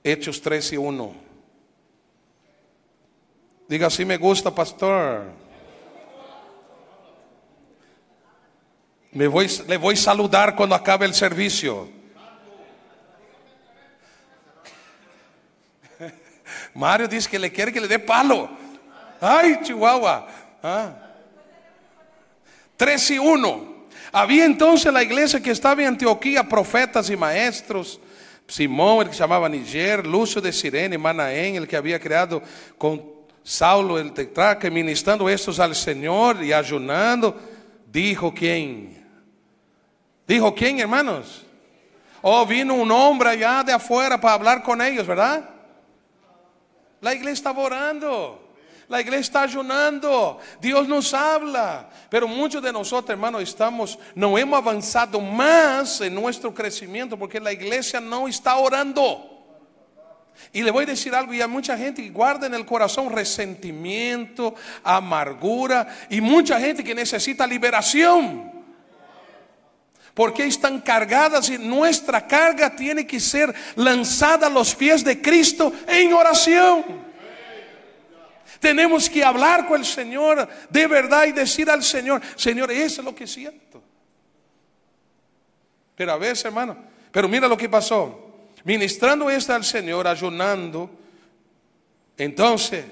Hechos 13 y 1. Diga, así me gusta, pastor. Le voy a saludar cuando acabe el servicio. Mario dice que le quiere que le dé palo. Ay, Chihuahua. 13 y 1. Había entonces la iglesia que estaba en Antioquía profetas y maestros. Simón, el que se llamaba Niger, Lucio de Cirene, Manaén, el que había creado con Saulo el tetrarca, ministrando estos al Señor y ayunando. Dijo quién, hermanos. Vino un hombre allá de afuera para hablar con ellos, ¿verdad? La iglesia estaba orando. La iglesia está ayunando, Dios nos habla, pero muchos de nosotros, hermanos, no hemos avanzado más en nuestro crecimiento porque la iglesia no está orando. Y le voy a decir algo, y hay mucha gente que guarda en el corazón resentimiento, amargura, y mucha gente que necesita liberación, porque están cargadas, y nuestra carga tiene que ser lanzada a los pies de Cristo en oración. Tenemos que hablar con el Señor de verdad y decir al Señor: Señor, eso es lo que siento. Pero a veces, hermano, pero mira lo que pasó. Ministrando esto al Señor, ayunando, entonces,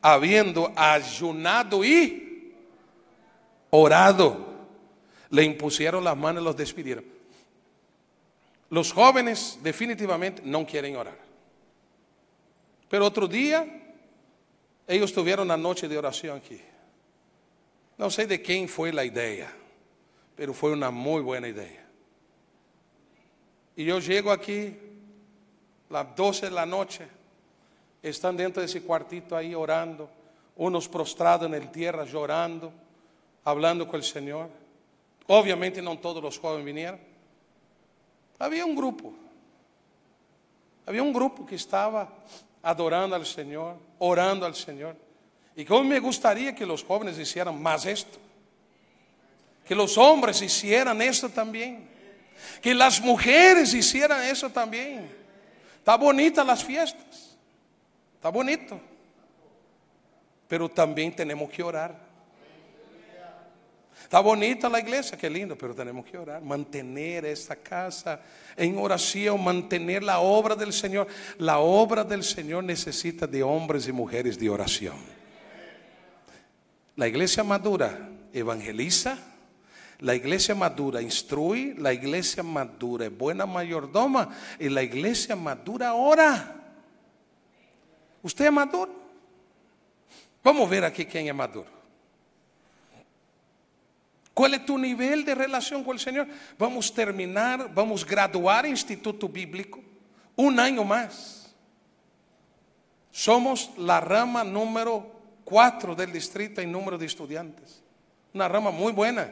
habiendo ayunado y orado, le impusieron las manos y los despidieron. Los jóvenes definitivamente no quieren orar. Pero otro día, ellos tuvieron una noche de oración aquí. No sé de quién fue la idea, pero fue una muy buena idea. Y yo llego aquí, las 12 de la noche, están dentro de ese cuartito ahí orando, unos prostrados en el tierra llorando, hablando con el Señor. Obviamente no todos los jóvenes vinieron. Había un grupo que estaba adorando al Señor, orando al Señor. Y como me gustaría que los jóvenes hicieran más esto, que los hombres hicieran esto también, que las mujeres hicieran eso también. Está bonita las fiestas, está bonito, pero también tenemos que orar. Está bonita la iglesia, qué lindo, pero tenemos que orar, mantener esta casa en oración, mantener la obra del Señor. La obra del Señor necesita de hombres y mujeres de oración. La iglesia madura evangeliza, la iglesia madura instruye, la iglesia madura es buena mayordoma y la iglesia madura ora. ¿Usted es maduro? Vamos a ver aquí quién es maduro. ¿Cuál es tu nivel de relación con el Señor? Vamos a graduar Instituto Bíblico un año más. Somos la rama número 4 del distrito en número de estudiantes. Una rama muy buena.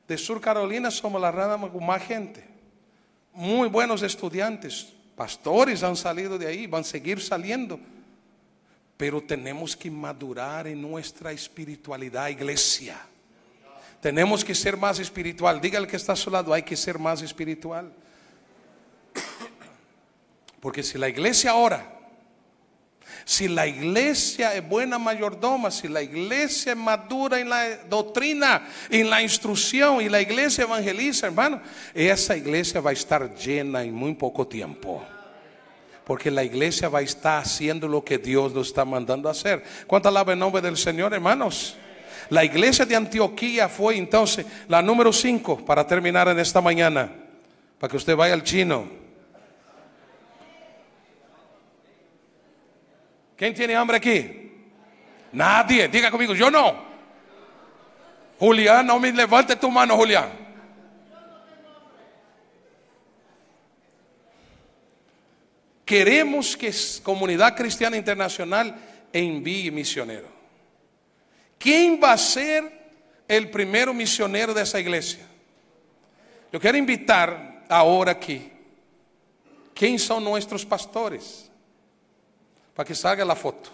De Sur Carolina somos la rama con más gente. Muy buenos estudiantes. Pastores han salido de ahí, van a seguir saliendo. Pero tenemos que madurar en nuestra espiritualidad, iglesia. Tenemos que ser más espiritual. Dígale que está a su lado, hay que ser más espiritual. Porque si la iglesia ora, si la iglesia es buena mayordoma, si la iglesia es madura en la doctrina, en la instrucción, y la iglesia evangeliza, hermano, esa iglesia va a estar llena en muy poco tiempo. Porque la iglesia va a estar haciendo lo que Dios nos está mandando a hacer. ¿Cuánto alaba el nombre del Señor, hermanos? La iglesia de Antioquía fue entonces la número 5 para terminar en esta mañana. Para que usted vaya al chino. ¿Quién tiene hambre aquí? Nadie. Diga conmigo, yo no. Julián, no me levante tu mano, Julián. Queremos que Comunidad Cristiana Internacional envíe misioneros. ¿Quién va a ser el primero misionero de esa iglesia? Yo quiero invitar ahora aquí. ¿Quién son nuestros pastores? Para que salga la foto.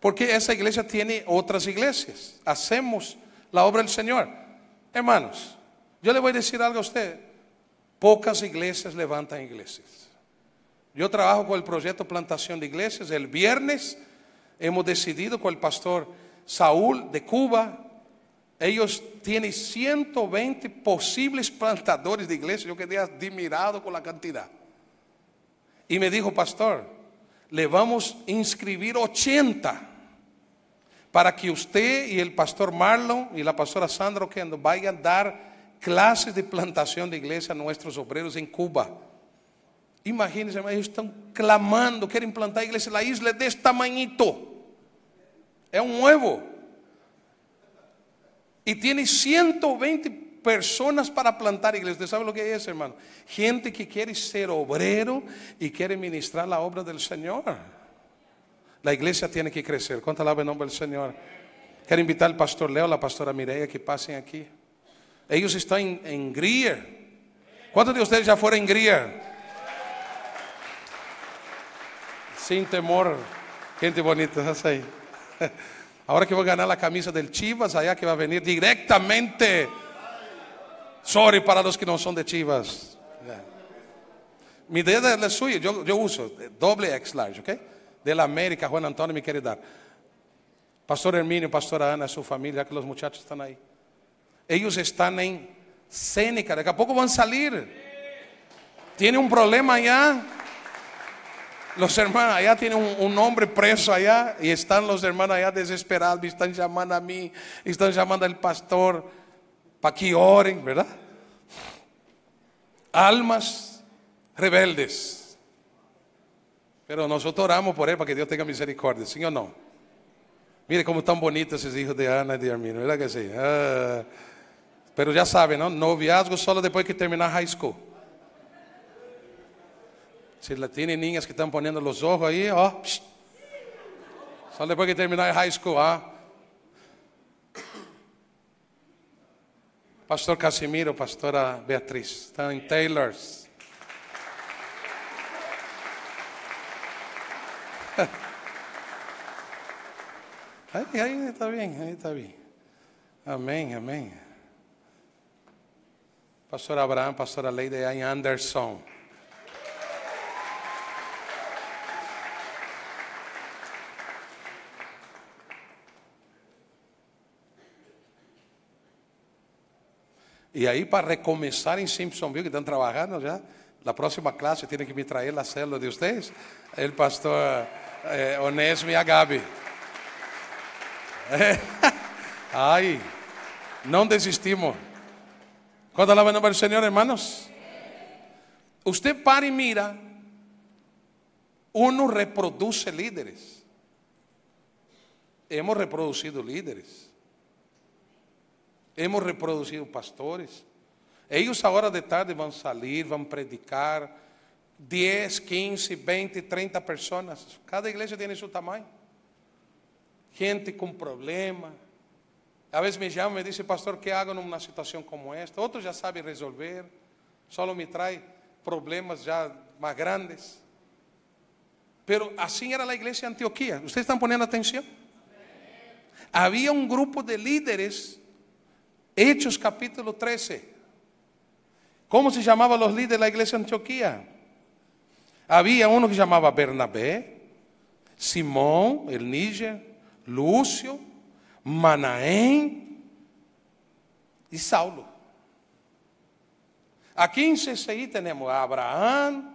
Porque esa iglesia tiene otras iglesias. Hacemos la obra del Señor. Hermanos, yo le voy a decir algo a usted. Pocas iglesias levantan iglesias. Yo trabajo con el proyecto Plantación de Iglesias. El viernes hemos decidido con el pastor Saúl de Cuba. Ellos tienen 120 posibles plantadores de iglesias. Yo quedé admirado con la cantidad. Y me dijo, pastor, le vamos a inscribir 80 para que usted y el pastor Marlon y la pastora Sandra que vayan a dar clases de plantación de iglesia a nuestros obreros en Cuba. Imagínense, ellos están clamando, quieren plantar iglesia. La isla es de este tamañito. Es un huevo. Y tiene 120 personas para plantar iglesias. ¿Usted sabe lo que es, hermano? Gente que quiere ser obrero y quiere ministrar la obra del Señor. La iglesia tiene que crecer. ¿Cuánto alaba el nombre del Señor? Quiero invitar al pastor Leo, la pastora Mireia que pasen aquí. Ellos están en Greer. ¿Cuántos de ustedes ya fueron en Greer? Sin temor. Gente bonita, ¿estás ahí? Ahora que voy a ganar la camisa del Chivas, allá que va a venir directamente. Sorry para los que no son de Chivas. Mi dedo es la suya, yo uso doble X large, ¿ok? De la América, Juan Antonio me quiere dar. Pastor Herminio, pastora Ana, su familia, que los muchachos están ahí. Ellos están en Seneca, de a poco van a salir. Tiene un problema allá. Los hermanos allá tienen un hombre preso allá y están los hermanos allá desesperados, me están llamando a mí, están llamando al pastor para que oren, ¿verdad? Almas rebeldes. Pero nosotros oramos por él para que Dios tenga misericordia, ¿sí o no? Mire cómo están bonitos esos hijos de Ana y de Armino, ¿verdad que sí? Pero ya saben, ¿no? Noviazgo solo después que terminar high school. Si la tienen niñas que están poniendo los ojos ahí, solo después que terminar high school, Pastor Casimiro, pastora Beatriz, están en Taylor's. Ahí está bien, ahí está bien. Amén, amén. Pastor Abraham, pastora Lady en Anderson. Y ahí para recomenzar en Simpsonville, que están trabajando ya, la próxima clase tiene que me traer la célula de ustedes, el pastor Onésimo y a Gabi. Ay, no desistimos. ¿Cuánto alaba el nombre del Señor, hermanos? Usted para y mira, uno reproduce líderes. Hemos reproducido líderes. Hemos reproducido pastores. Ellos ahora de tarde van a salir, van a predicar 10, 15, 20, 30 personas. Cada iglesia tiene su tamaño. Gente con problemas. A veces me llaman y me dicen, pastor, ¿qué hago en una situación como esta? Otros ya saben resolver. Solo me trae problemas ya más grandes. Pero así era la iglesia de Antioquía. ¿Ustedes están poniendo atención? Había un grupo de líderes. Hechos capítulo 13. ¿Cómo se llamaban los líderes de la iglesia de Antioquía? Había uno que se llamaba Bernabé, Simón, el Níger, Lúcio, Manaén y Saulo. Aquí en CCI tenemos a Abraham,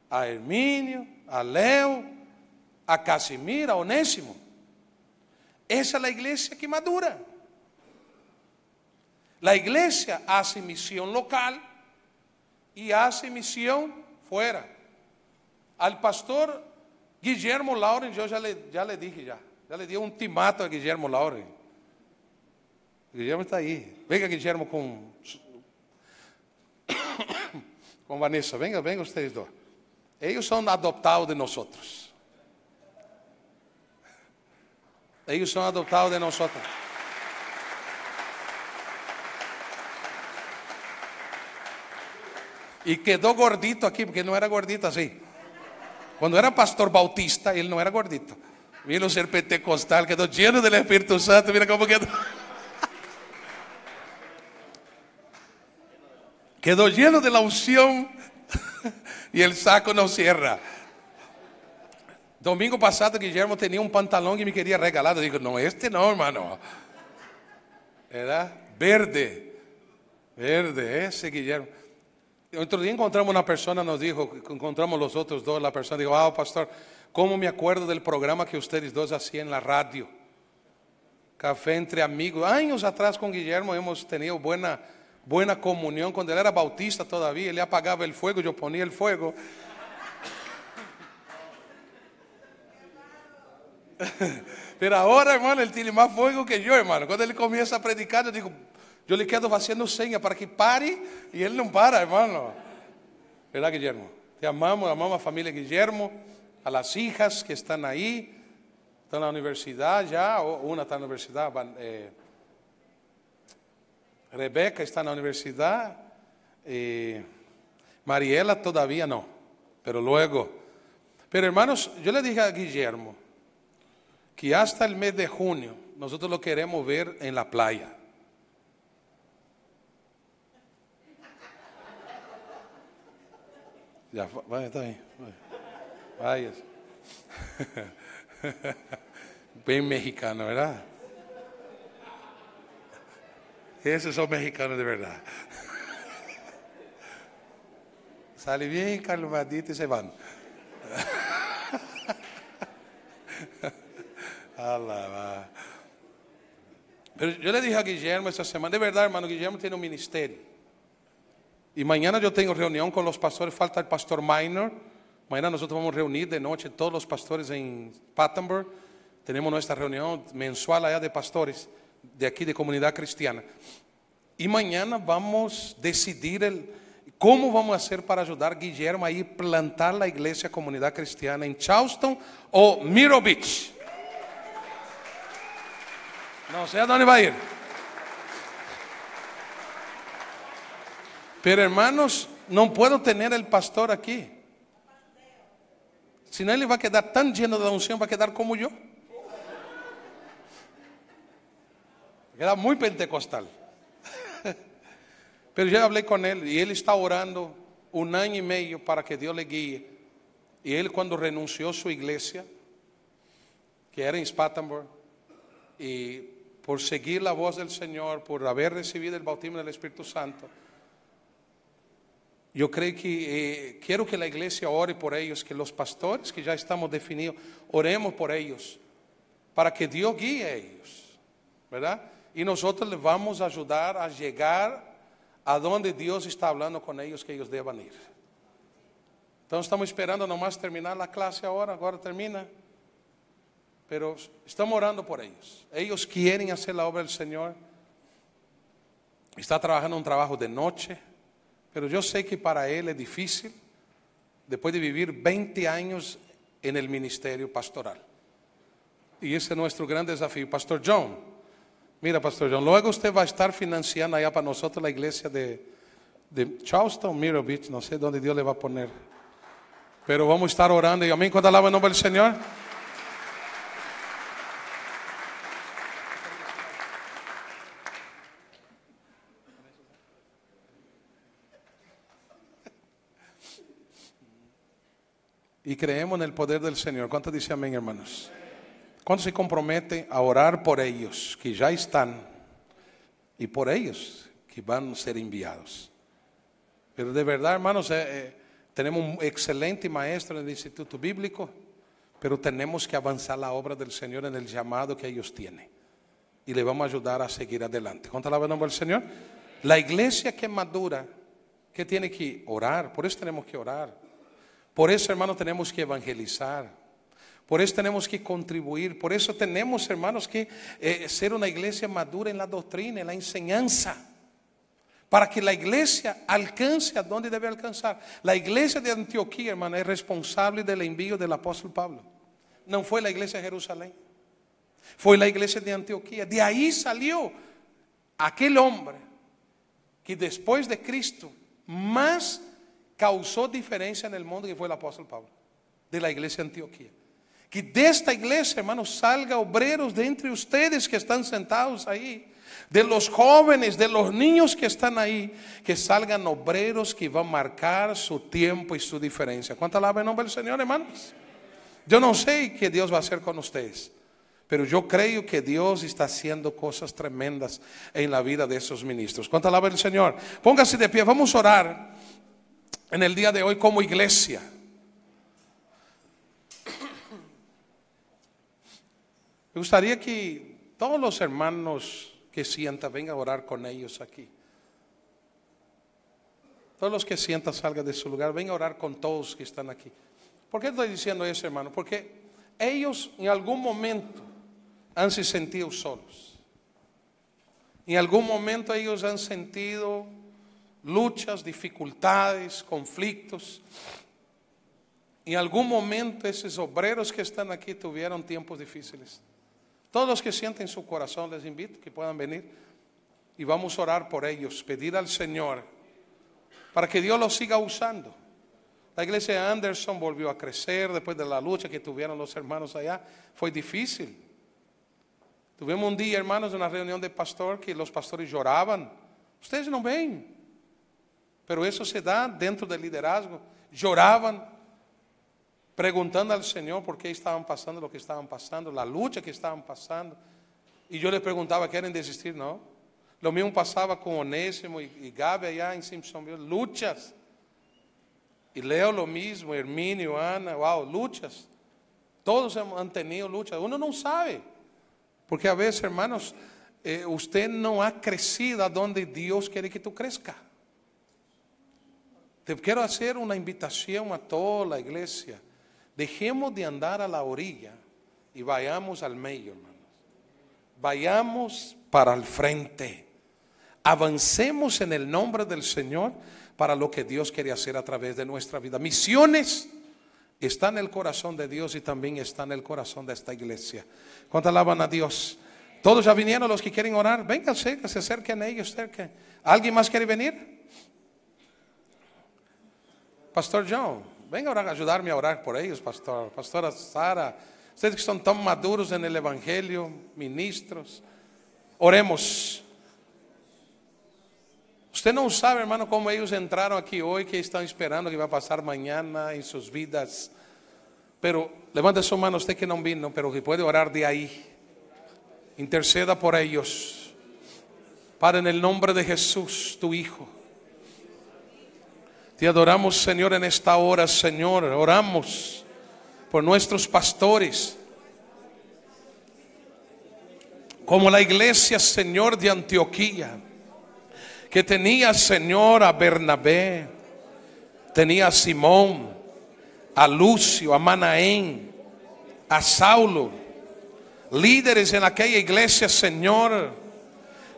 a Herminio, a Leo, a Casimiro, a Onésimo. Esa es la iglesia que madura. La iglesia hace misión local y hace misión fuera. Al pastor Guillermo Lauren, yo ya le dije, ya le di un timato a Guillermo Lauren. Guillermo está ahí. Venga Guillermo con Vanessa, venga ustedes dos. Ellos son adoptados de nosotros. Ellos son adoptados de nosotros. Y quedó gordito aquí, porque no era gordito así. Cuando era pastor bautista, él no era gordito. Vino a ser pentecostal, quedó lleno del Espíritu Santo. Mira cómo quedó. Quedó lleno de la unción y el saco no cierra. Domingo pasado Guillermo tenía un pantalón que me quería regalar. Digo, no, este no, hermano. Era verde, ese Guillermo. Otro día encontramos una persona, nos dijo, encontramos los otros dos, la persona dijo, pastor, ¿cómo me acuerdo del programa que ustedes dos hacían en la radio? Café entre amigos. Años atrás con Guillermo hemos tenido buena comunión. Cuando él era bautista todavía, él apagaba el fuego, yo ponía el fuego. Pero ahora, hermano, él tiene más fuego que yo, hermano. Cuando él comienza a predicar, yo digo, yo le quedo haciendo señas para que pare y él no para, hermano. ¿Verdad, Guillermo? Te amamos a la familia Guillermo, a las hijas que están ahí, Está en la universidad ya, una está en la universidad, Rebeca está en la universidad, Mariela todavía no, pero luego. Pero hermanos, yo le dije a Guillermo que hasta el mes de junio nosotros lo queremos ver en la playa. Ya, vaya, está bien. Vaya. Bien mexicano, ¿verdad? Esos son mexicanos de verdad. Sale bien calmadito y se van. Alaba. Pero yo le dije a Guillermo esta semana, de verdad hermano, Guillermo tiene un ministerio. Y mañana yo tengo reunión con los pastores, falta el pastor Minor. Mañana nosotros vamos a reunir de noche todos los pastores en Pattenburg. Tenemos nuestra reunión mensual allá de pastores de aquí de Comunidad Cristiana. Y mañana vamos a decidir cómo vamos a hacer para ayudar a Guillermo a ir a plantar la iglesia Comunidad Cristiana en Charleston o Myrtle Beach. No sé a dónde va a ir. Pero hermanos, no puedo tener el pastor aquí. Si no, él va a quedar tan lleno de la unción, va a quedar como yo. Queda muy pentecostal. Pero yo hablé con él y él está orando 1 año y medio para que Dios le guíe. Y él cuando renunció a su iglesia, que era en Spartanburg, y por seguir la voz del Señor, por haber recibido el bautismo del Espíritu Santo, yo creo que quiero que la iglesia ore por ellos, que los pastores que ya estamos definidos, oremos por ellos, para que Dios guíe a ellos, ¿verdad? Y nosotros les vamos a ayudar a llegar a donde Dios está hablando con ellos que ellos deban ir. Entonces estamos esperando nomás terminar la clase ahora termina. Pero estamos orando por ellos. Ellos quieren hacer la obra del Señor. Está trabajando un trabajo de noche. Pero yo sé que para él es difícil, después de vivir 20 años en el ministerio pastoral. Y ese es nuestro gran desafío. Pastor John, mira Pastor John, luego usted va a estar financiando allá para nosotros la iglesia de Charleston, Myrtle Beach, no sé dónde Dios le va a poner. Pero vamos a estar orando y amén, cuando alaba el nombre del Señor. Y creemos en el poder del Señor. ¿Cuántos dicen amén, hermanos? ¿Cuántos se comprometen a orar por ellos que ya están y por ellos que van a ser enviados? Pero de verdad, hermanos, tenemos un excelente maestro en el Instituto Bíblico, pero tenemos que avanzar la obra del Señor en el llamado que ellos tienen. Y le vamos a ayudar a seguir adelante. ¿Cuánto alaba el nombre del Señor? La iglesia que madura, que tiene que orar, por eso tenemos que orar. Por eso, hermanos, tenemos que evangelizar. Por eso tenemos que contribuir. Por eso tenemos, hermanos, que ser una iglesia madura en la doctrina, en la enseñanza. Para que la iglesia alcance a donde debe alcanzar. La iglesia de Antioquía, hermano, es responsable del envío del apóstol Pablo. No fue la iglesia de Jerusalén. Fue la iglesia de Antioquía. De ahí salió aquel hombre que después de Cristo más causó diferencia en el mundo, que fue el apóstol Pablo, de la iglesia de Antioquía. Que de esta iglesia, hermanos, salga obreros de entre ustedes que están sentados ahí, de los jóvenes, de los niños que están ahí, que salgan obreros que van a marcar su tiempo y su diferencia. ¿Cuánto alaba el nombre del Señor, hermanos? Yo no sé qué Dios va a hacer con ustedes, pero yo creo que Dios está haciendo cosas tremendas en la vida de esos ministros. ¿Cuánto alaba el Señor? Póngase de pie, vamos a orar en el día de hoy como iglesia. Me gustaría que todos los hermanos que sientan, vengan a orar con ellos aquí. Todos los que sientan, salgan de su lugar, vengan a orar con todos que están aquí. ¿Por qué estoy diciendo eso, hermano? Porque ellos en algún momento han se sentido solos. En algún momento ellos han sentido luchas, dificultades, conflictos. En algún momento esos obreros que están aquí tuvieron tiempos difíciles. Todos los que sienten su corazón, les invito que puedan venir y vamos a orar por ellos, pedir al Señor para que Dios los siga usando. La iglesia de Anderson volvió a crecer después de la lucha que tuvieron los hermanos allá. Fue difícil. Tuvimos un día, hermanos, una reunión de pastor que los pastores lloraban. Ustedes no ven, pero eso se da dentro del liderazgo. Lloraban, preguntando al Señor por qué estaban pasando lo que estaban pasando, la lucha que estaban pasando. Y yo les preguntaba, ¿quieren desistir? No. Lo mismo pasaba con Onésimo y Gaby allá en Simpsonville. Luchas. Y Leo lo mismo, Herminio, Ana, wow, luchas. Todos han tenido luchas. Uno no sabe. Porque a veces, hermanos, usted no ha crecido a donde Dios quiere que tú crezcas. Te quiero hacer una invitación a toda la iglesia. Dejemos de andar a la orilla y vayamos al medio, hermanos. Vayamos para el frente. Avancemos en el nombre del Señor para lo que Dios quiere hacer a través de nuestra vida. Misiones está en el corazón de Dios y también está en el corazón de esta iglesia. ¿Cuánto alaban a Dios? Todos ya vinieron los que quieren orar. Vénganse, que se acerquen a ellos. ¿Alguien más quiere venir? Pastor John, venga a ayudarme a orar por ellos, pastor. Pastora Sara, ustedes que son tan maduros en el evangelio, ministros, oremos. Usted no sabe, hermano, cómo ellos entraron aquí hoy, que están esperando que va a pasar mañana en sus vidas. Pero levante su mano usted que no vino, pero que puede orar de ahí. Interceda por ellos. Padre, en el nombre de Jesús, tu Hijo. Te adoramos, Señor, en esta hora, Señor. Oramos por nuestros pastores. Como la iglesia, Señor, de Antioquía, que tenía, Señor, a Bernabé, tenía a Simón, a Lucio, a Manaén, a Saulo, líderes en aquella iglesia, Señor.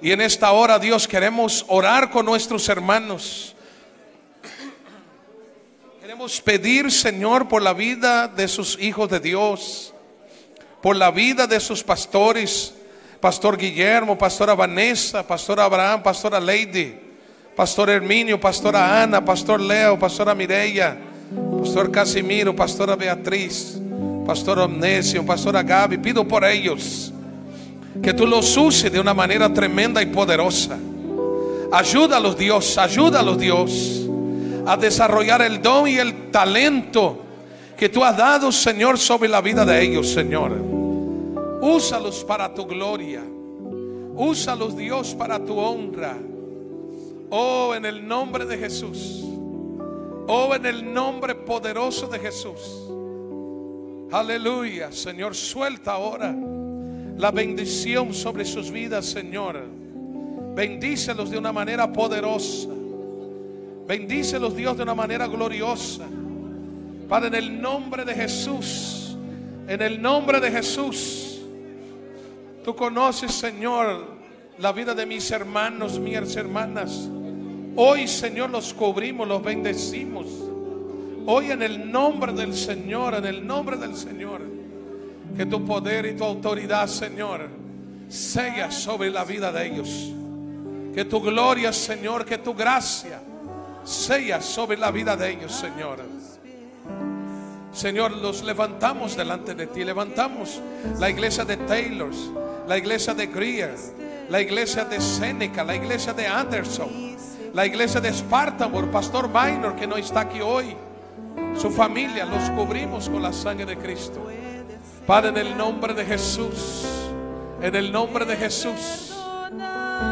Y en esta hora, Dios, queremos orar con nuestros hermanos. Queremos pedir, Señor, por la vida de sus hijos de Dios, por la vida de sus pastores, Pastor Guillermo, Pastora Vanessa, Pastor Abraham, Pastora Lady, Pastor Herminio, Pastora Ana, Pastor Leo, Pastora Mireya, Pastor Casimiro, Pastora Beatriz, Pastor Omnesio, Pastora Gaby. Pido por ellos que tú los uses de una manera tremenda y poderosa. Ayúdalos, Dios, ayúdalos, Dios, a desarrollar el don y el talento que tú has dado, Señor, sobre la vida de ellos, Señor. Úsalos para tu gloria. Úsalos, Dios, para tu honra. Oh, en el nombre de Jesús. Oh, en el nombre poderoso de Jesús. Aleluya. Señor, suelta ahora la bendición sobre sus vidas, Señor. Bendícelos de una manera poderosa. Bendícelos, Dios, de una manera gloriosa. Padre, en el nombre de Jesús. En el nombre de Jesús. Tú conoces, Señor, la vida de mis hermanos, mis hermanas. Hoy, Señor, los cubrimos, los bendecimos. Hoy, en el nombre del Señor, en el nombre del Señor, que tu poder y tu autoridad, Señor, sea sobre la vida de ellos. Que tu gloria, Señor, que tu gracia sea sobre la vida de ellos, Señor. Señor, los levantamos delante de ti. Levantamos la iglesia de Taylors, la iglesia de Greer, la iglesia de Seneca, la iglesia de Anderson, la iglesia de Spartanburg, Pastor Minor, que no está aquí hoy, su familia. Los cubrimos con la sangre de Cristo. Padre, en el nombre de Jesús, en el nombre de Jesús,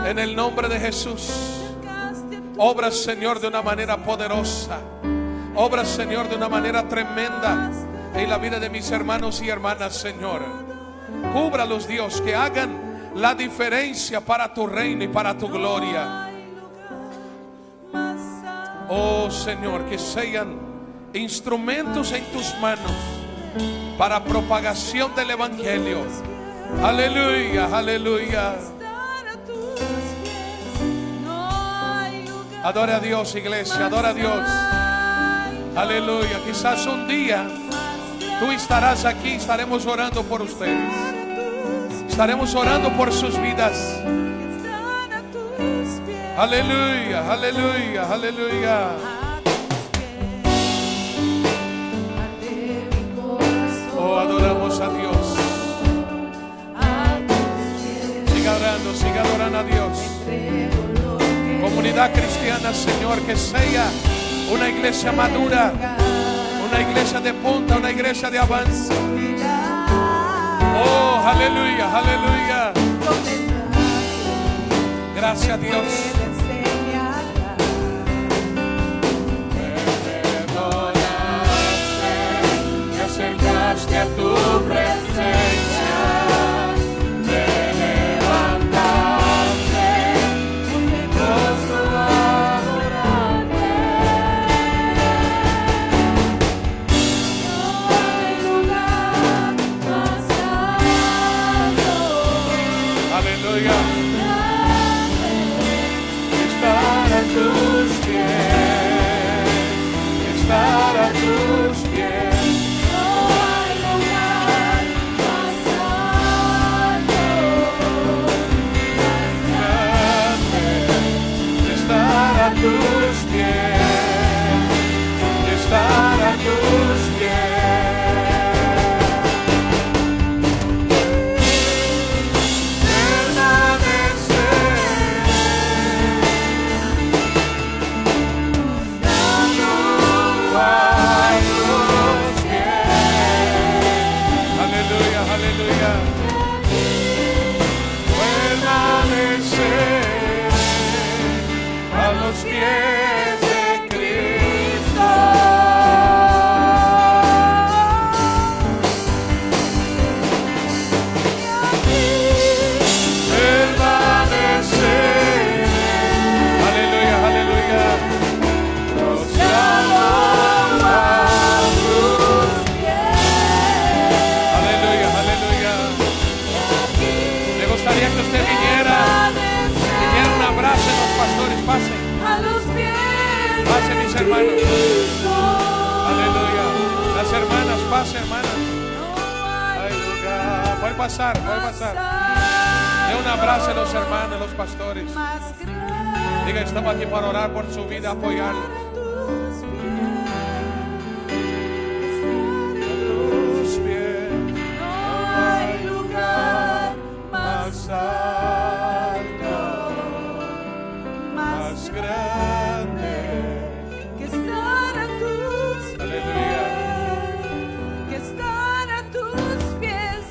en el nombre de Jesús, obra, Señor, de una manera poderosa. Obra, Señor, de una manera tremenda en la vida de mis hermanos y hermanas, Señor. Cúbralos, Dios, que hagan la diferencia para tu reino y para tu gloria. Oh, Señor, que sean instrumentos en tus manos para propagación del evangelio. Aleluya, aleluya. Adora a Dios, iglesia, adora a Dios. Aleluya. Quizás un día tú estarás aquí, estaremos orando por ustedes. Estaremos orando por sus vidas. Aleluya, aleluya, aleluya. Oh, adoramos a Dios. Siga adorando a Dios. Comunidad cristiana, Señor, que sea una iglesia madura, una iglesia de punta, una iglesia de avance. Oh, aleluya, aleluya. Gracias, Dios. Acercaste a tu presencia, te levantaste, con mi rostro adorarte. No hay lugar más alto. Aleluya. Estar a tus pies, estar a tus pies. Tus pies, estar a tus pies, permanecer, estando a tus pies. Aleluya, aleluya. Permanecer a los pies de Cristo. Permanecer. Aleluya, aleluya. Postrado a tus pies. Aleluya, aleluya. Me gustaría que usted viniera un abrazo a los pastores. Pase. A los pies. Pase, mis hermanos. Aleluya. Las hermanas, pase, hermanas. Aleluya. Puede pasar, puede pasar. Dé un abrazo a los hermanos, a los pastores. Diga, estamos aquí para orar por su vida, apoyarlos. Tus pies. No hay lugar más alto, más grande, que estar a tus pies, aleluya, que estar a tus pies.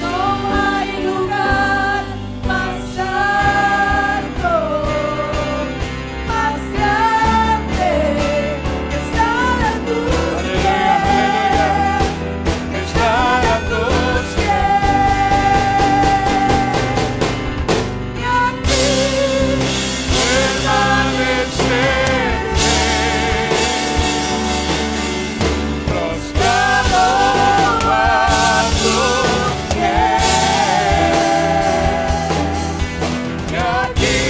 No hay lugar más alto, más grande, que estar a tus pies, que estar a tus y aquí prostrado a tus pies, y aquí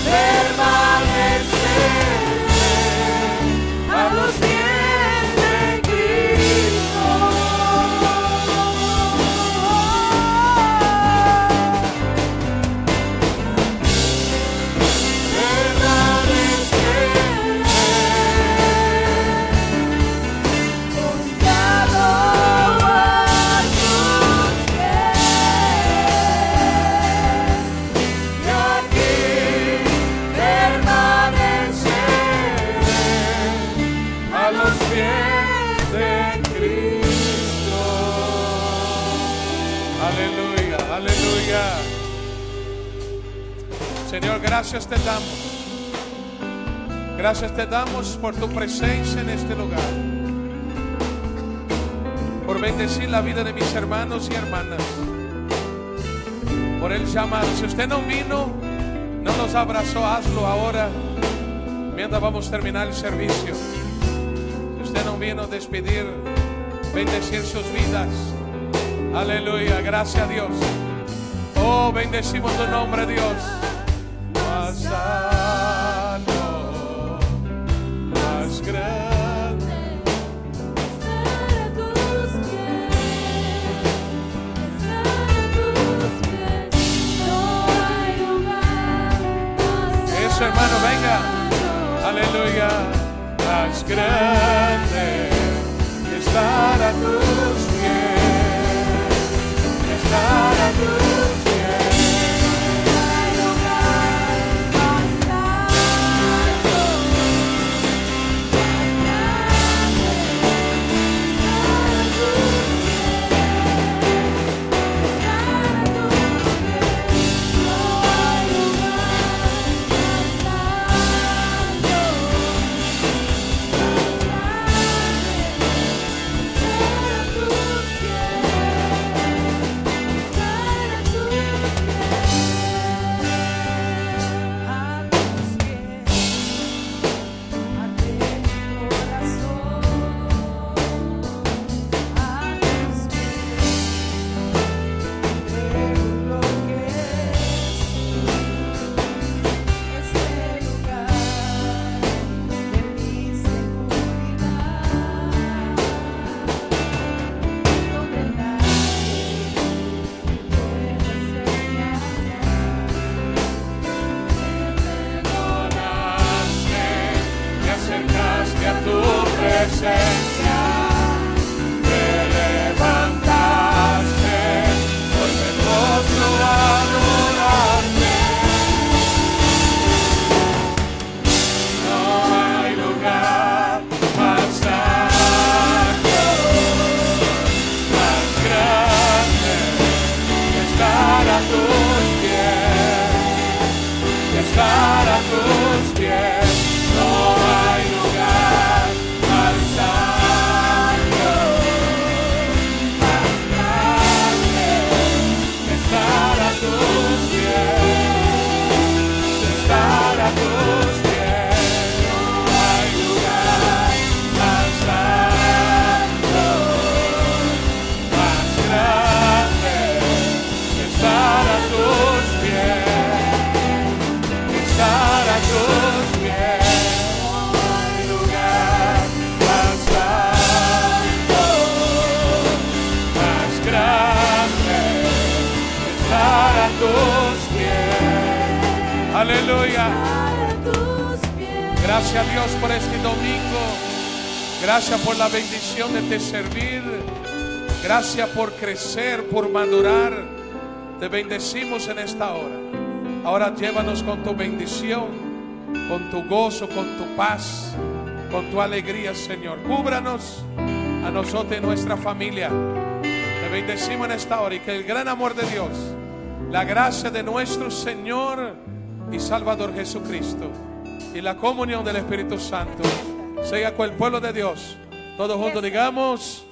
permanecer a los pies de Cristo. A los pies de Cristo. Aleluya, aleluya. Señor, gracias te damos. Gracias te damos por tu presencia en este lugar. Por bendecir la vida de mis hermanos y hermanas. Por el llamado. Si usted no vino, no nos abrazó, hazlo ahora. Mientras vamos a terminar el servicio. Si usted no vino a despedir, bendecir sus vidas. Aleluya, gracias a Dios. Oh, bendecimos tu nombre, Dios. Más alto, más grande. más grande que estar a tus pies, estar a tus pies. Hay lugar más alto, más grande, estar a tus pies, estar a tus pies. No hay lugar más alto, más presencia, te levantaste por el rostro a adorarte. No hay lugar más alto, más grande que estar a tus pies, que estar a tus pies. No hay lugar más alto, más grande que estar a tus pies, que estar a tus pies. No hay lugar más alto, más grande que estar a tus pies, que estar a tus pies. Tus pies. Aleluya. Gracias a Dios por este domingo. Gracias por la bendición de te servir. Gracias por crecer, por madurar. Te bendecimos en esta hora. Ahora llévanos con tu bendición, con tu gozo, con tu paz, con tu alegría, Señor. Cúbranos a nosotros y nuestra familia. Te bendecimos en esta hora y que el gran amor de Dios, la gracia de nuestro Señor y Salvador Jesucristo y la comunión del Espíritu Santo sea con el pueblo de Dios. Todos juntos digamos.